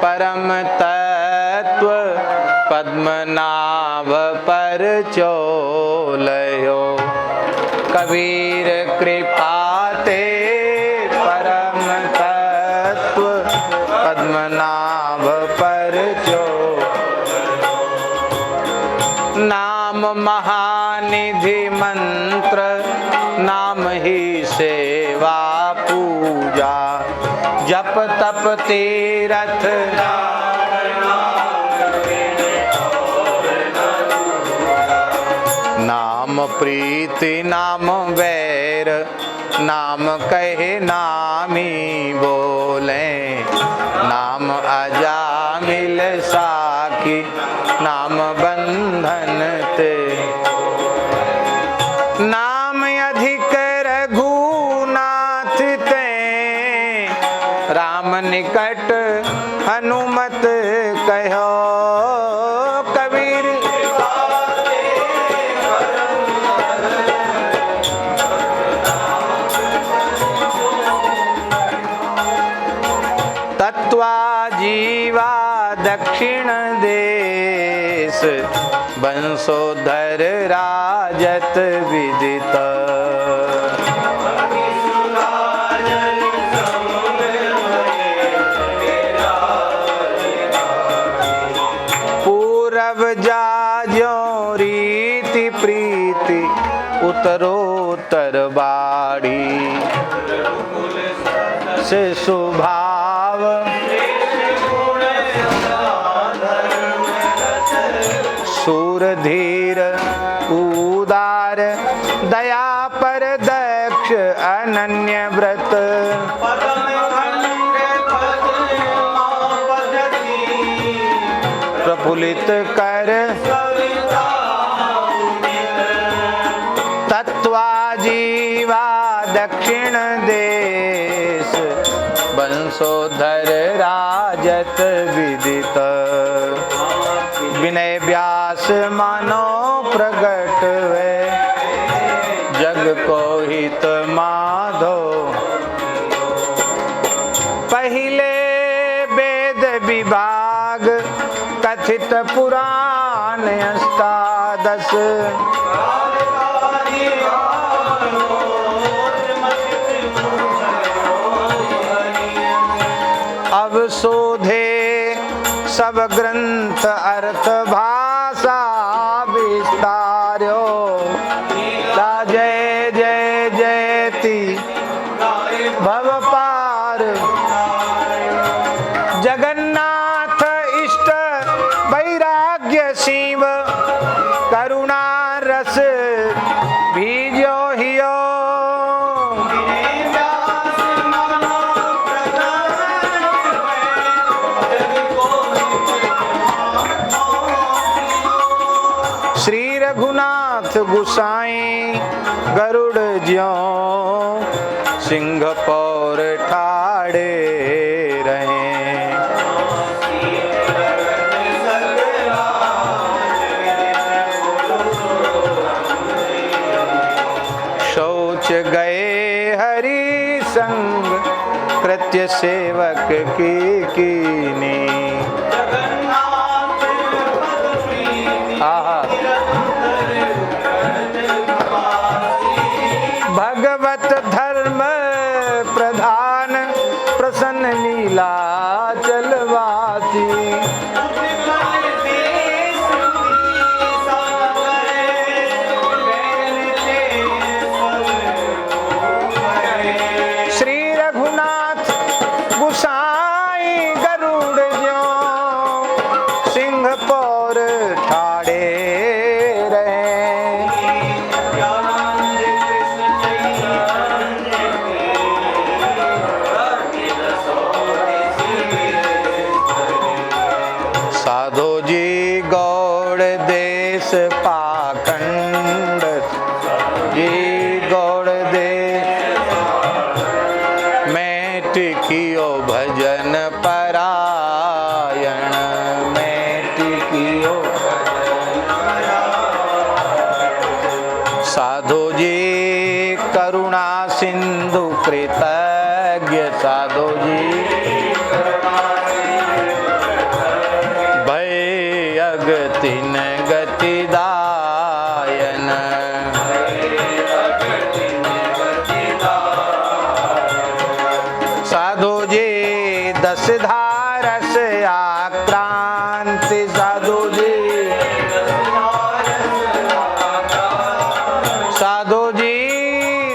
Speaker 1: परम तत्व पद्मनाभ पर चोलयो कबीर कृपाते परम तत्व पद्मनाभ पर चो नाम महानिधि मंत्र नाम ही सेवा पूजा जप तप तीरथ नाम प्रीति नाम वैर नाम कहे नामी बोले नाम अजामिल साखी नाम बंधन ते नाम अधिक रघुनाथ ते राम निकट हनुमत कहो कबीर तत्वा जीवा दक्षिण देश बंशोधर राजत विदित पूरब जाजो रीति प्रीति उत्तरोत्तर बाड़ी से स्वभाव सूर धीर उदार दया पर दक्ष अनन्य व्रत प्रफुल्लित कर तत्वा जीवा दक्षिण देश बंशोधर राजत विदित विनय व्यास मानो प्रगट वे जग को हित माधो पहले विभाग कथित पुराण अष्टादश। अब शोधे सब ग्रंथ अर्थ भाषा विस्तार्यो। जय जय जयति भव पार। जगन्नाथ इष्ट वैराग्य शिव करुणा रस बीजो हियो। श्री रघुनाथ गुसाई गरुड़ ज्यों सिंह पौर ठाड़े रहे। शौच गए हरि संग कृत्य सेवक की कीनी। भगवत धर्म प्रधान प्रसन्न लीला चलवाती। श्री रघुनाथ गुसाई गरुड़ ज्यों सिंह पौर ठाड़े रहे। साधो जी गौड़ देश पाखंड जी गौड़ देश में टिकियो भजन परायण में टिकियो। साधो जी करुणा सिंधु कृतज्ञ। साधो जी तीन गति दायन। साधु जी दस धारस आक्रांति। साधु जी साधु जी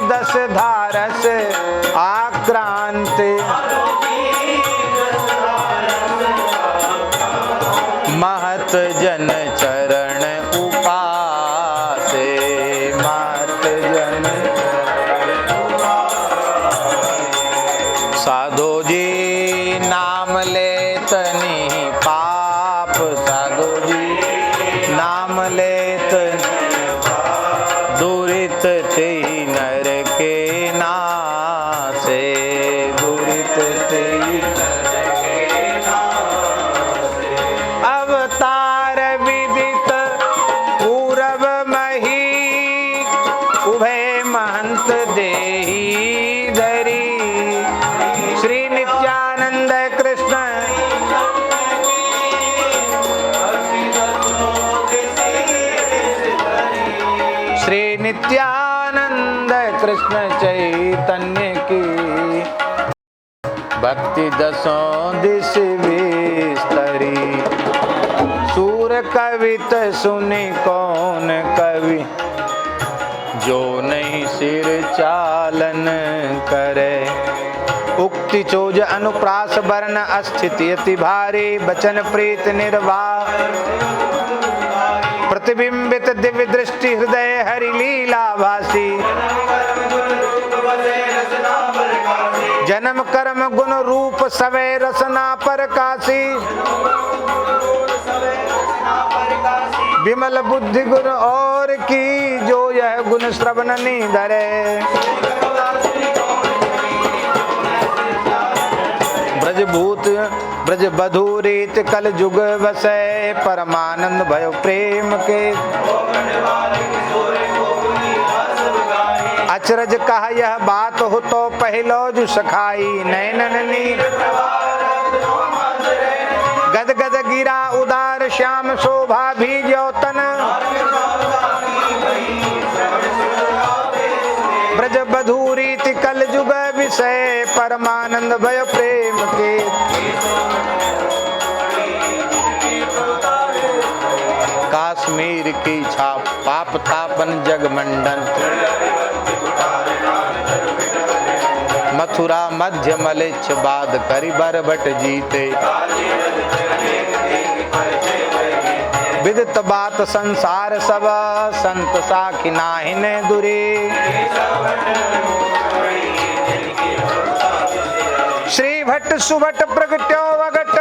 Speaker 1: दस धारस आक्रांति। महत जन चरण उपासे। महत जन साधु जी नाम लेत नहीं पाप। साधु जी नाम लेत दुरित ते नर के नासे। दुरित ते अवतार विदित पूरब मही उभय महंत देही धरी। श्री नित्यानंद कृष्ण श्री नित्यानंद कृष्ण चैतन्य की भक्ति दसों दिश विस्तरी। सूर कवित सुनी कौन कवि जो नहीं सिर चालन करे। उक्ति चोज अनुप्रास वर्ण अस्थिति अति भारी बचन प्रीत निर्वाह। प्रतिबिंबित दिव्य दृष्टि हृदय हरि लीला भासी। जन्म कर्म गुण रूप सवे रसना परकासी। विमल बुद्धि गुण और की जो यह गुण श्रवण नहीं धरे। ब्रज भूत ब्रज बधू रीत कल जुग वसै। परमानंद भयो प्रेम के अचरज कहा यह बात हो तो पहलो जो सखाई। नैनन नीर गद गद गिरा उदार श्याम शोभा भी ज्योतन ब्रज बधूरीति कल जुग विषय परमानंद भय प्रेम के काश्मीर की छाप पाप तापन जगमंडन मथुरा मध्य मलेच्छ बाद करी बरबट जीते विदित बात संसार सब संत साखी नाहिने दुरी श्री भट्ट सुभट प्रगट्यो वगट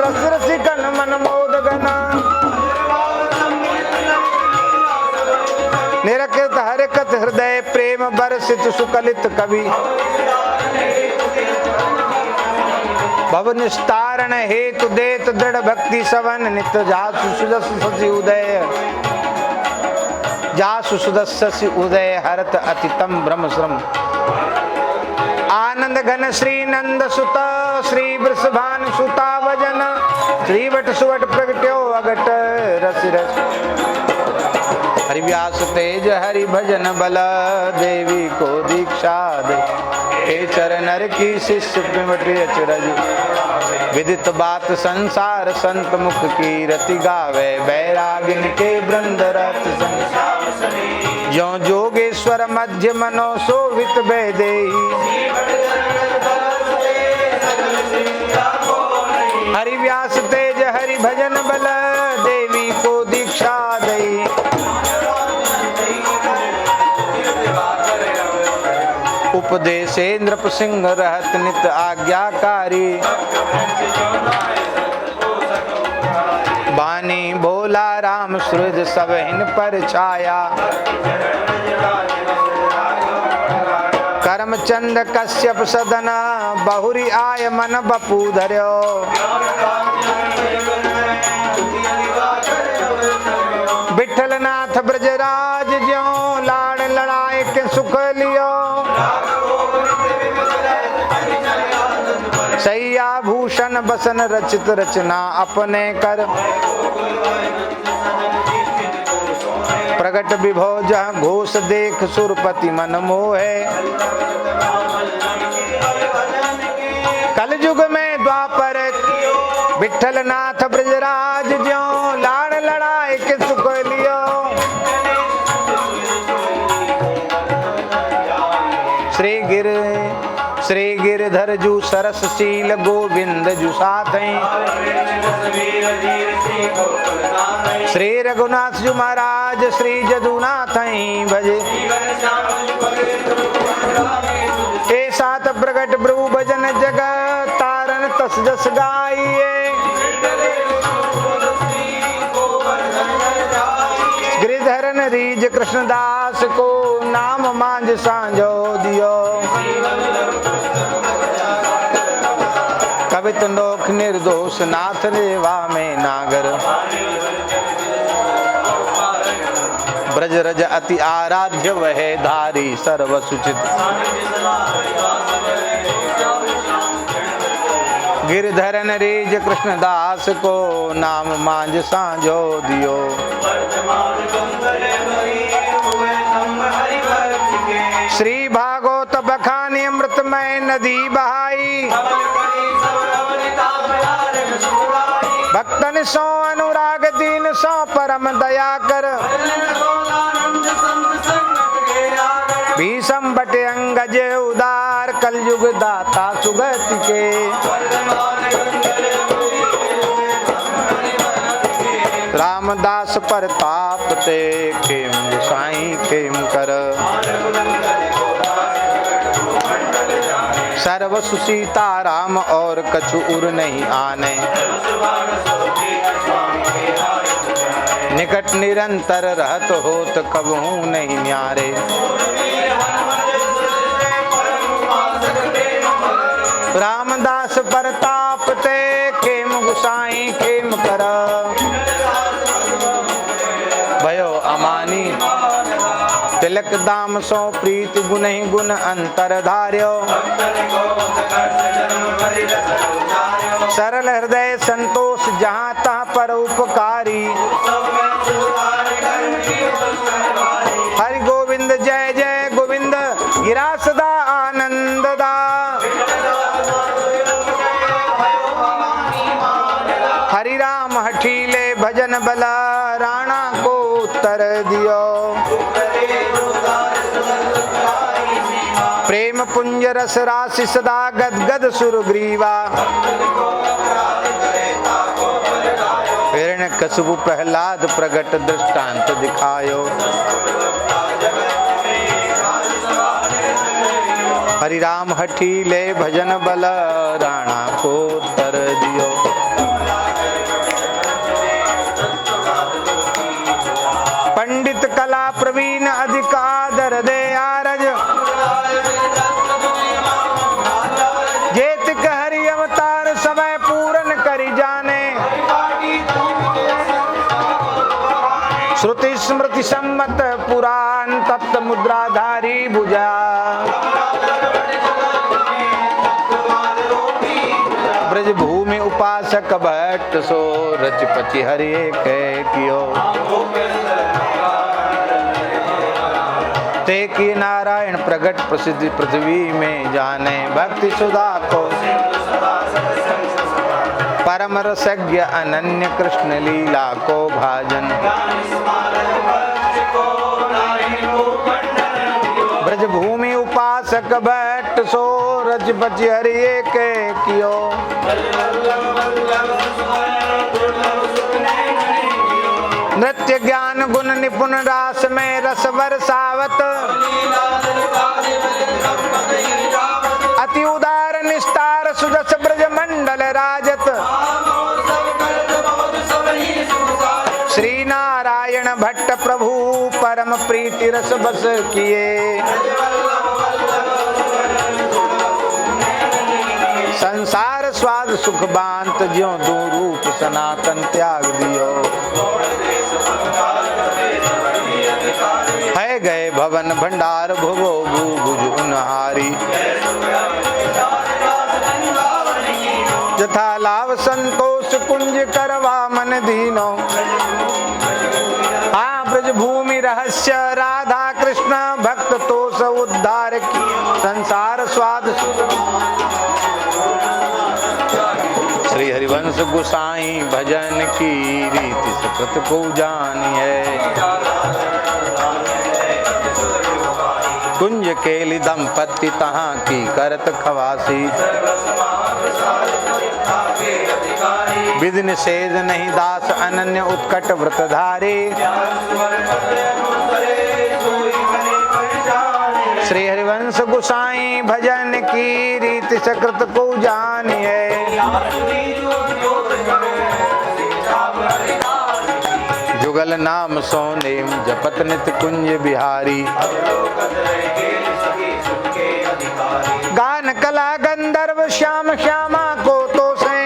Speaker 1: रस रसिकन मन मोदगन निरकृत हरकत हृदय प्रेम बरसित सुकलित कवि भव निस्तारण हेतु देत दृढ़ भक्ति सवन नित जासु सुदस्य उदय जासु सुदस्य उदय हरत अतितम ब्रह्म श्रम आनंद घन श्री नंद सुत श्री वृषभान सुता भजन श्री वट सुवट प्रगट्यो अगट रस रस हरि व्यास तेज हरि भजन बल देवी को दीक्षा दे हे चरणर की शिष्य पिमटि अचरज विदित बात संसार संत मुख की रति गावे बैरागिन के वृंद रत ज्यों जोगेश्वर मध्य मनो शोभित वैदेही हरि व्यास तेज हरि भजन बल देवी को दीक्षा दई उपदेशेंद्र सिंह रहत नित आज्ञाकारी बानी भोला राम सूरज सब हिन पर छाया करमचंद कश्यप सदन बहुरी आय मन बपू धर्यो विठल नाथ ब्रजराज ज्यों लाड़ लड़ाए के सुख लियो सैया भूषण बसन रचित रचना अपने कर प्रगट विभो जहाँ घोष देख सुरपति मन मोहे कल युग में द्वापर विठल नाथ ब्रजराज ज्यों लाड़ लड़ाए के सुख लियो श्री गिरधर जू सरसशील गोविंद जू साथ श्री रघुनाथ जू महाराज श्री जदुनाथ भजे ए सात प्रगट प्रभु भजन जगत तारन तस जस गाइए गिरिधरन रीज कृष्णदास को नाम मांझ सांझो दियो कवित नोख निर्दोष नाथ रेवा में नागर ब्रज रज अति आराध्य वह धारी सर्व सुचित गिरधरन रीज कृष्णदास को नाम मांझ सांझो दियो श्री भागवत बखानी अमृतमय नदी बहाई भक्तन सो अनुराग दीन सो परम दया कर भीषम बटे अंगज उदार कलयुग दाता सुगति के रामदास प्रताप ते खेम साईं खेम कर सर्व सुसीता राम और कछु उर नहीं आने निकट निरंतर रहत होत कबहू नहीं न्यारे रामदास प्रताप ते खेम गुसाई खेम कर भयो अमानी तिलक दाम सो प्रीत गुण ही गुण अंतर धार्यो सरल हृदय संतोष उपकारी। हरि गोविंद जय जय गोविंद गिरा सदा आनंद दा। हरि राम हठीले भजन बला राणा को उत्तर दियो। प्रेम पुंज रस राशि सदा गद गद सुरग्रीवा। हिरण्यकशिपु प्रहलाद प्रगट दृष्टांत दिखायो। हरि राम हठीले भजन बल राणा को उत्तर दियो। पंडित कला प्रवीण अधिक आदर दे आरज। जेतिक हरि अवतार समय पूरन करी जाने। श्रुति स्मृति सम्मत पुराण तत्व मुद्राधारी भुजा। ब्रज भूमि उपासक भट्ट सो रच पचि हरि कह कियो। ते की नारायण प्रगट प्रसिद्धि पृथ्वी में जाने। भक्ति सुधा को परम रसज्ञ अनन्य कृष्ण लीला को भाजन। ब्रज भूमि उपासक भट्ट सो रच बच हरि के कियो। नृत्य ज्ञान गुण निपुण रास में रस बरसावत। अति उदार निस्तार सुदस ब्रज मंडल राजत। श्री नारायण भट्ट प्रभु परम प्रीति रस बस किए। संसार स्वाद सुख बांत ज्यों दू रूप सनातन त्याग दियो। है गए भवन भंडार भुवो भू भुज उनहारी। जथा लाभ संतोष कुंज करवा मन दीनो। ब्रज भूमि रहस्य राधा कृष्ण भक्त तोष उद्धार की। संसार स्वाद श्री हरिवंश गोसाई भजन की रीति सुकृत को जानिए। कुंज केली दंपति तहाँ की करत खवासी। विधि निषेध नहीं दास अनन्य उत्कट व्रतधारी। श्री हरिवंश गोसाई भजन की रीति सकृत को जानिए। जुगल नाम सोनेम जपत नित कुंज बिहारी। गान कला गंधर्व श्याम श्यामा को तो से।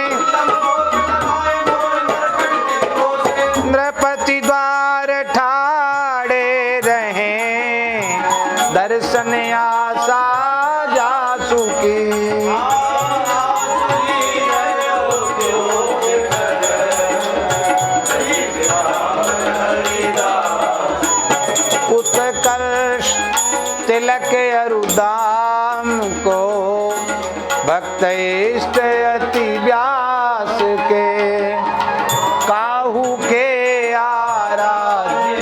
Speaker 1: नृपति द्वार ठाड़े रहे दर्शन आशा जासु की। उत्कर्ष तिलक अरुदाम को भक्त इष्ट अति व्यास के। काहू के आराध्य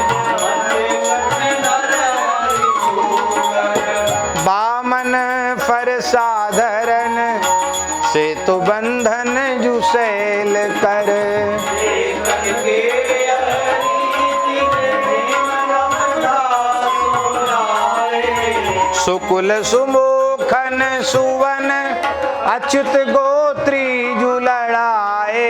Speaker 1: बामन फर साधरण सेतु बंधन जुसैल कर। सुकुल सुमुखन सुवन अच्युत गोत्री जुलड़ाए।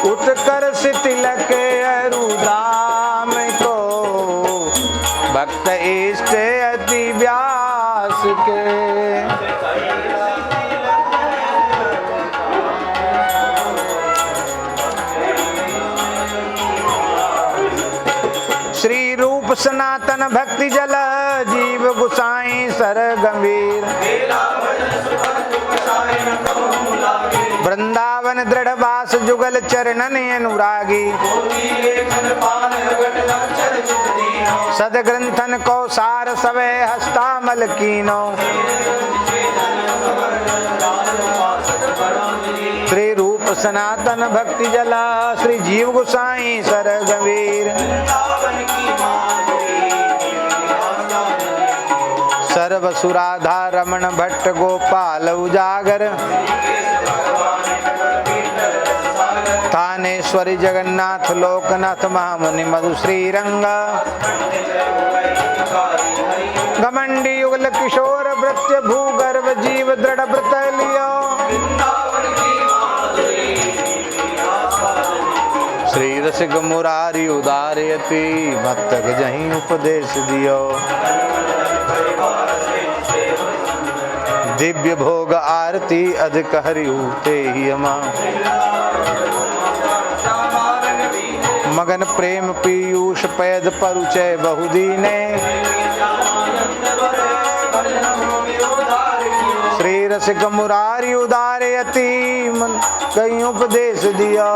Speaker 1: उत्कर्ष तिलक अरुदाम को भक्त इष्ट अति व्यास के। श्री रूप सनातन भक्ति जल जीव गुसाई सर गंभीर वृंदावन दृढ़ वास जुगल चरणन अनुरागी सदग्रंथन को सार सवे हस्तामल कीनो श्री रूप सनातन भक्ति जला श्री जीव गुसाई सर गंभीर सर्वसुराधा रमण भट्ट गोपाल उजागर थानेश्वरी जगन्नाथ लोकनाथ महामुनि मधु श्रीरंग घमंडी युगल किशोर वृत्य भूगर्भ जीव दृढ़ व्रत लियो श्री रसिक मुरारी उदारयति भक्त जहीं उपदेश दियो दिव्य भोग आरती अधिक हरिऊ ते ही अमा मगन प्रेम पीयूष पैद परुचय बहुदीने श्री रसिक मुरारी उदारयति मन कहीं उपदेश दिया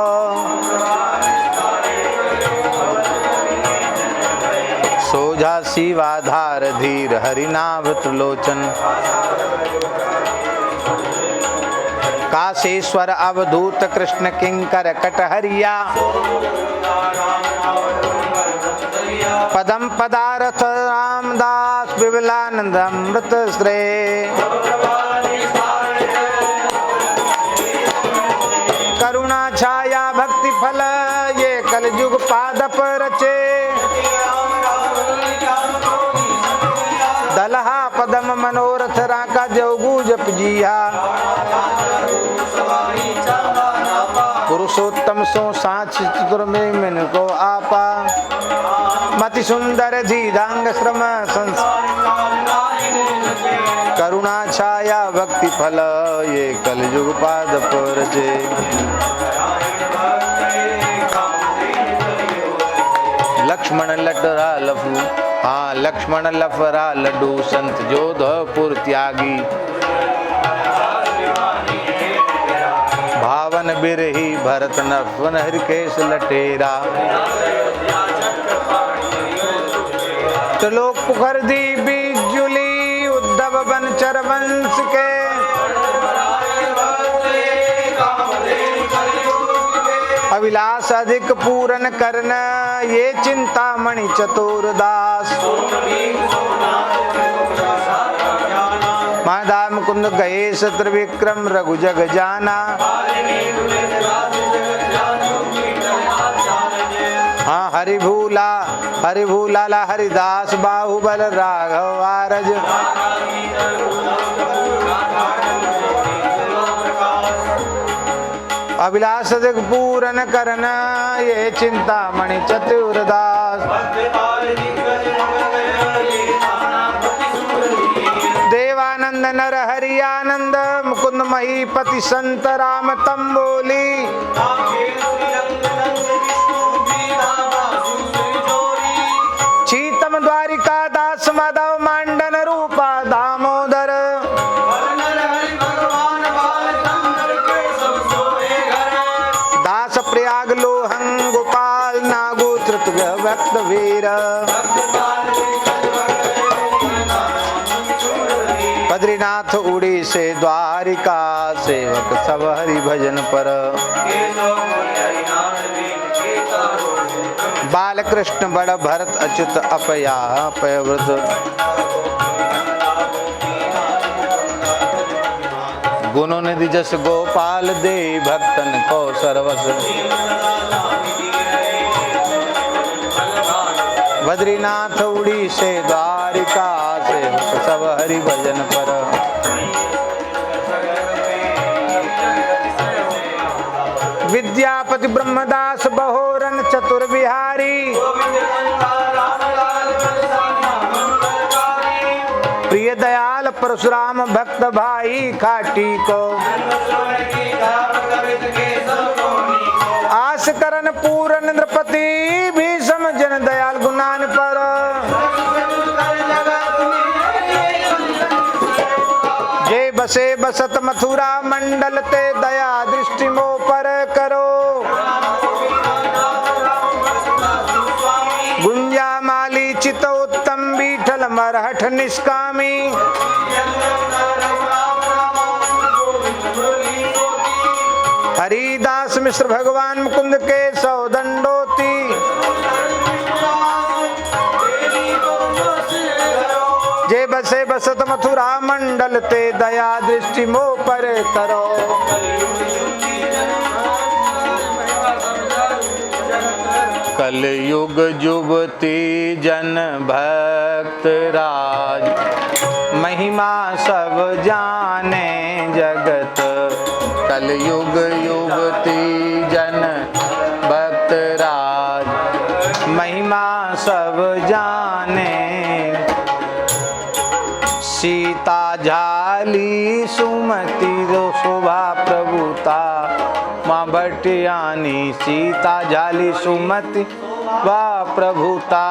Speaker 1: सोझा शिवाधार धीर हरिनाभ त्रिलोचन काशेश्वर अवधूत कृष्ण किंकर कटहरिया पदम पदारथ रामदास विमलानंद अमृत श्रेय करुणा छाया भक्ति फल ये कलयुग पादप रचे दलहा पदम मनोरथ राका जोगु जप जिया पुरुषोत्तम सो साच चतुर में मन को आपा मति सुंदर धीदांग श्रम संस करुणा छाया भक्ति फल ये कलयुग पाद पर जे लक्ष्मण लटरा लफू हाँ लक्ष्मण लफरा लड्डू संत जोधपुर त्यागी भावन बिरही भरत नफन हरिकेश लटेरा त्रिलोक पुखरदी बिजुली उद्धव बनचर वंश के अभिलाष अधिक पूरन करन ये चिंतामणि चतुरदास माधव मुकुंद गए त्रिविक्रम रघु जग जाना हाँ हरि भूला ला हरिदास बाहुबल राघव आरज अभिलाष पूरन करन ये चिंतामणि चतुरदास देवानंद नर हरि आनंद मुकुंद महीपति संत राम तंबोली चीतम द्वारिका दास माधव मांडन रूपा दामोदर दास प्रयाग लोहंग गोपाल नागो तृतीय भक्त वीर बद्रीनाथ उड़ी से द्वारिका सेवक सब हरि भजन पर बालकृष्ण बड़ भरत अच्युत अपया पयव्रत गुणों निधि जस गोपाल दे भक्तन को सर्वस बद्रीनाथ उड़ी से द्वारिका से सब हरि भजन पर विद्यापति ब्रह्मदास बहोरन चतुर बिहारी प्रिय दयाल परशुराम भक्त भाई खाटी को आस करन पूरन नृपति भीषम जन दयाल गुणान पर बसत मथुरा मंडल ते दया दृष्टि मो पर करो। गुंजा माली चित उत्तम बीठल मरहठ निष्कामी। हरिदास मिश्र भगवान मुकुंद के सौ दंडोती। जे बसे बसत मथुरा मंडल ते दया दृष्टि मोह पर करो। कलयुग जुबती जन भक्त राज, महिमा सब जाने जगत। कलयुग युवती जन भक्त राज, महिमा सब जाने। सीता झाली सुमति दो शोभा प्रभुता, माँ भटियानी। सीता झाली सुमति वा प्रभुता,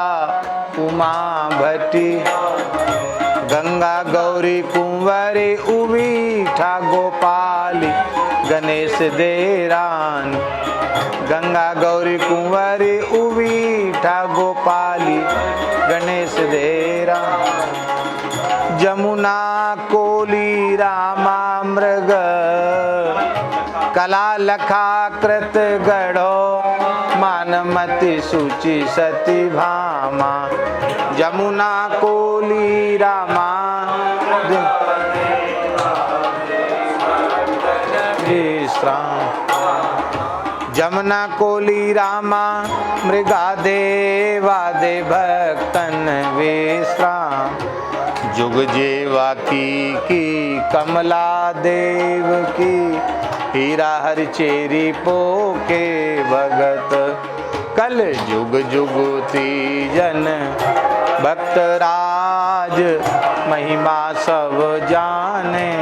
Speaker 1: उमा भट्टी। गंगा गौरी कुंवरी उबीठा गोपाली, गणेश देरान। गंगा गौरी कुंवरी उबीठा गोपाली, गणेश देरान। जमुना कोली रामा मृग, कला लखा कृत गढ़ो। मानमति सूचि सती भामा, जमुना कोली रामा विश्राम। जमुना कोली रामा मृगा देवादे भक्तन विश्राम। जुग जेवा की कमला देव की, हीरा हर चेरी पोके भगत। कल जुग जुगती जन भक्त राज, महिमा सब जाने।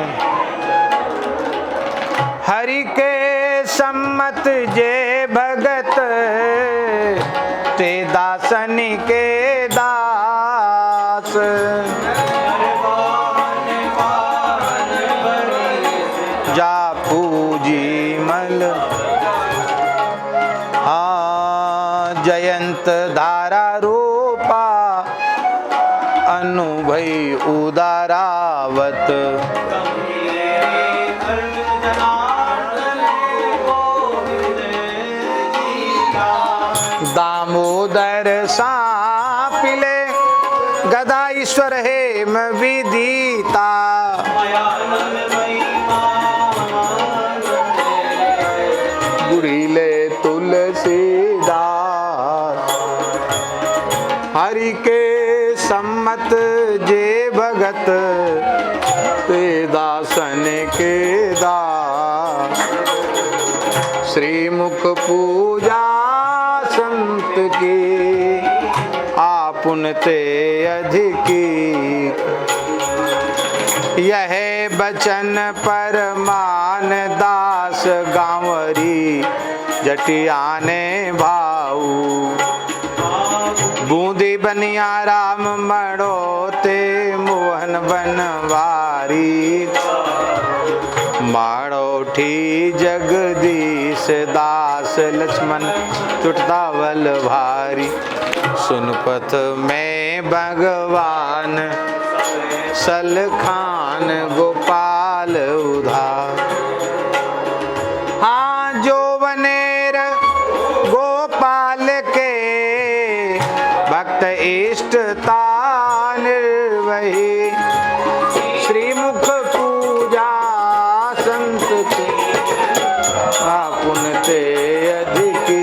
Speaker 1: हरि के सम्मत जे भगत, ते दासनी के दास। जा पूजी मल जयंत धारा रूपा, अनुभई उदारावत। दामोदर सापिले, गदा ईश्वर हेम विदिता। गुरीले तुलसीदास, हरि के सम्मत जे भगत, ते दासन के दास। श्रीमुख पूजा संत की, आपुन ते अधिकी। यह बचन परमान दास गांवरी, जटियाने भाऊ। बूंदी बनिया राम मड़ोते, मोहन बनवारी। माड़ोठी जगदीश दास, लक्ष्मण टुटतावल भारी। सुनपथ में भगवान, सलखान गोपाल उधार। हाँ जो बनेर गोपाल के, भक्त इष्टता निर्वही। श्रीमुख पूजा संत की, आपुन ते अधिकी।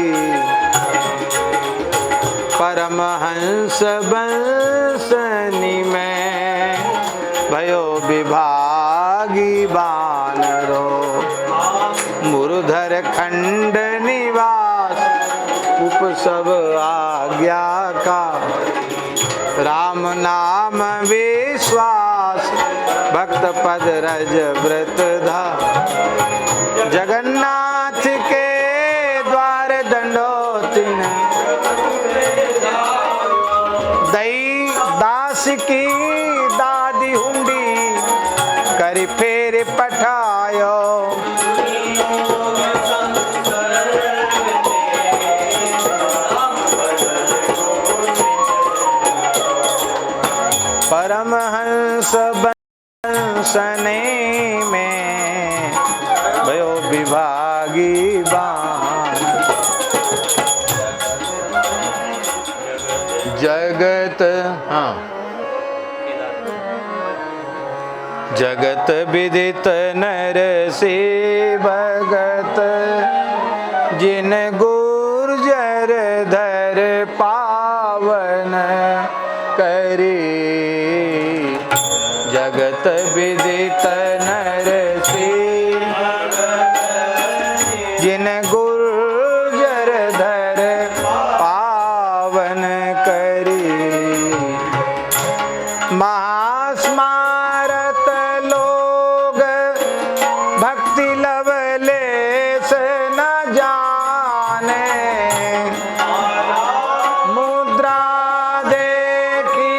Speaker 1: परमहंस बंसनी में, भयो विभागी बानरो। मुरधर खंड निवास, उपसव आज्ञा का। राम नाम विश्वास, भक्त पद रज व्रत धा। जगन्नाथ के द्वार दंडोतिन, दई दास की दादी हुंडी। करि फेर पठायो। परमहंस बंसने में भयो विभागी बान। जगत हाँ जगत विदित नर से भगत जिन गुर्जर धर पावन करी। जगत विदित नर से जिन गुर्जर धर पावन करी। महास्मारत लोग भक्ति लवलेस न जाने। मुद्रा देखी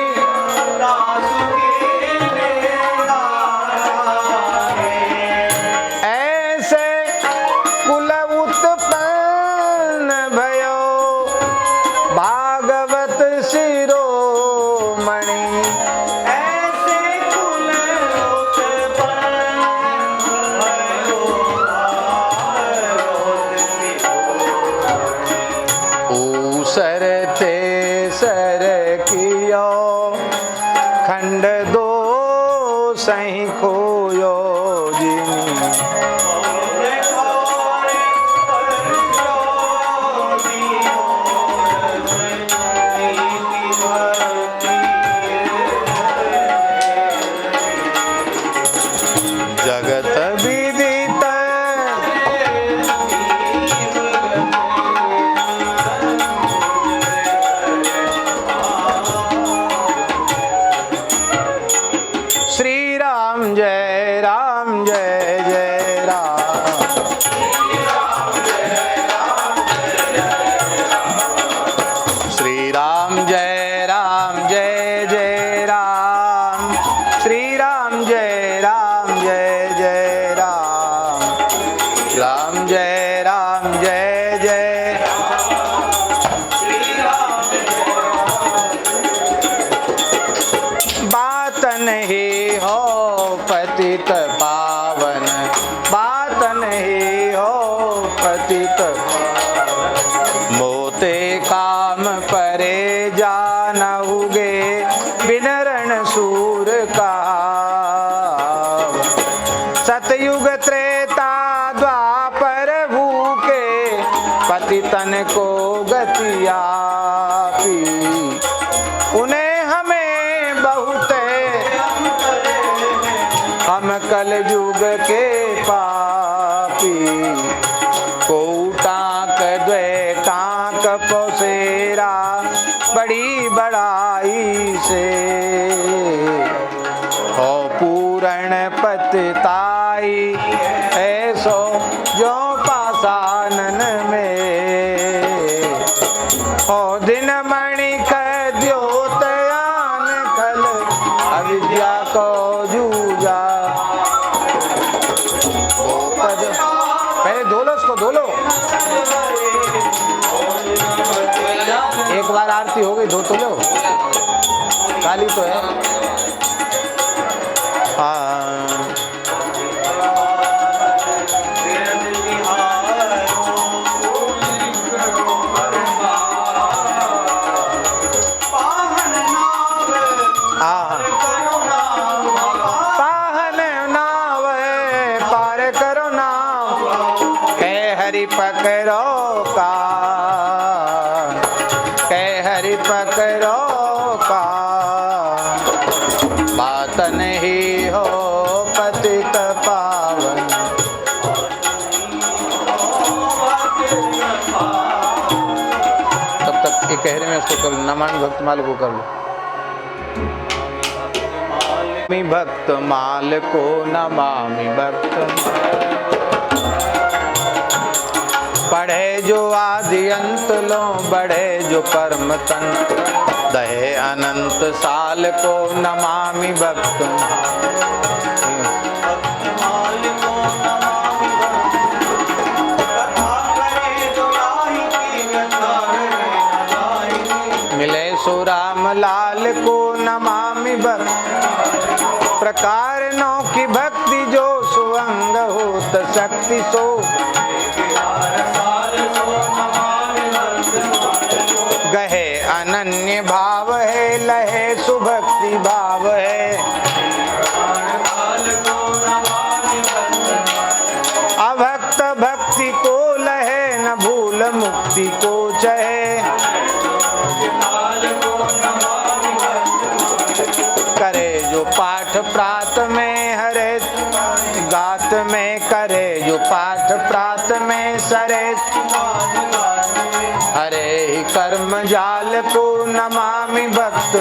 Speaker 1: ऐसे कुल उत्पन्न भयो भागवत शिरोमणि। सरते सर कियो खंड दो सही खोयो जिनी। जगत विदित श्री राम जय राम जय जय राम। श्री राम जय राम जय जय राम। श्री राम जय राम जय जय राम। राम जय राम जय जय। बात नहीं हो पतित पावन, बात नहीं हो पतित। मोते काम परे जानहुगे बिन रण सूर का। सतयुग त्रेता द्वापर भूखे पतितन को गति आपी। उन्हें हमें बहुत हम कल युग के पापी। को टाक द्वे टाक पोसेरा बड़ी बड़ाई से। हो पूर्ण पतिताई ऐसो जो पासानन में। हो दिन मणि द्योतयान खल अविद्या को जूझा। पहले धो लो उसको, धो लो। एक बार आरती हो गई, धो तो लो, काली तो है। हाँ पकड़ो का, कह हरि पकड़ो का। बात नहीं हो पतित पावन। तब तक ये कह रहे में उसको कर लो, नमामि भक्त माल को कर लो। भक्त माल को नमामि भक्त। पढ़े जो आदि अंत लो, बढ़े जो परम तंत्र। दहे अनंत साल को नमामि भक्त। सो राम लाल को नमामि भक्त प्रकार नौ की भक्ति जो सुअंग होत शक्ति सो गहे अनन्य भाव है लहे सुभक्ति भाव है अभक्त भक्ति को लहे न भूल मुक्ति को चहे करे जो पाठ प्रात में हरे गात में करे जो पाठ प्रात में सरे हरे ही कर्म जाल को नमामि भक्त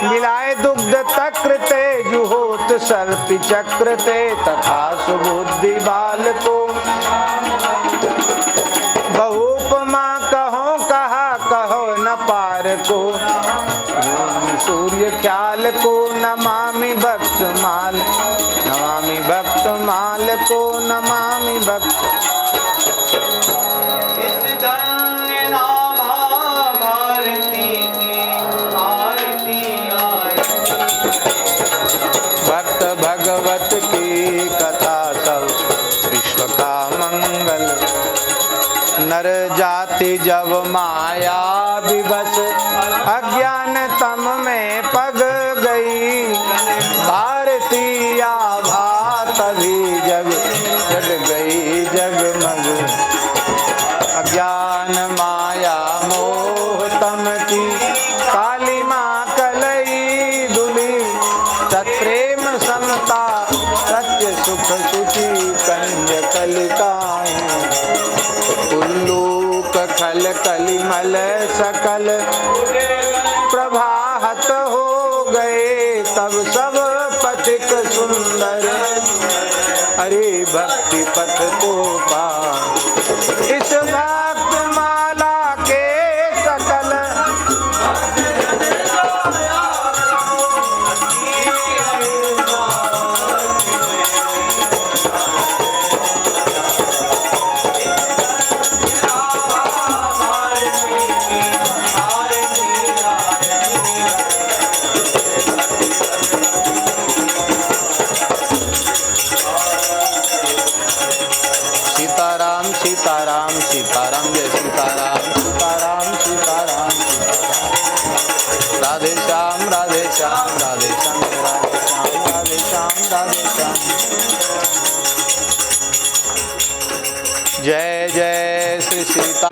Speaker 1: मिलाए दुग्ध तक्र तेजु होत सर्पि चक्र ते तथा सुबुद्धि बाल को बहुपमा कहो कहा कहो न पार को सूर्य ख्याल को नमामि भक्त माल नमामि भक्त माल को नमामि भक्त भक्त भगवत की कथा सब विश्व का मंगल नर जाति जब माया विवश अज्ञान तम में पग गई भारती आभा तभी जग जग गई जगमग अज्ञान माया मोह तम की काली माँ कलई दुली सत्प्रेम समता सत्य सुख सुचि कंज कलिकाएं उल्लूक खल कलिमल सकल प्रभाहत हो गए तब सब पथिक सुंदर हरे भक्ति पथ को पा इस भक्त माला के सकल सीताराम सीताराम जय सीताराम सीताराम सीताराम सीताराम राधे श्याम राधे श्याम राधे श्याम राधे श्याम राधे श्याम राधे श्याम जय जय श्री सीता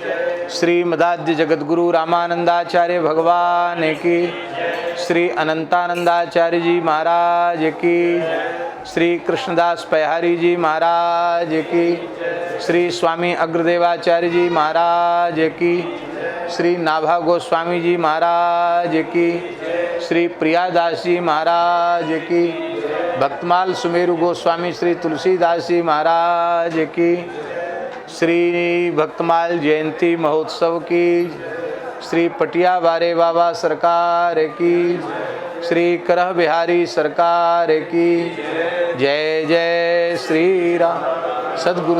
Speaker 1: श्रीमदाद्य जगद्गुरु रामानंदाचार्य भगवान की श्री अनंतानंदाचार्य जी महाराज की श्री कृष्णदास पयहारी जी महाराज की श्री स्वामी अग्रदेवाचार्य जी महाराज की श्री नाभा गोस्वामी जी महाराज की श्री प्रियादास जी महाराज की भक्तमाल सुमेरु गोस्वामी श्री तुलसीदास जी महाराज की श्री भक्तमाल जयंती महोत्सव की श्री पटिया बारे बाबा सरकार की श्री करह बिहारी सरकार की जय जय श्री राम सद्गुरु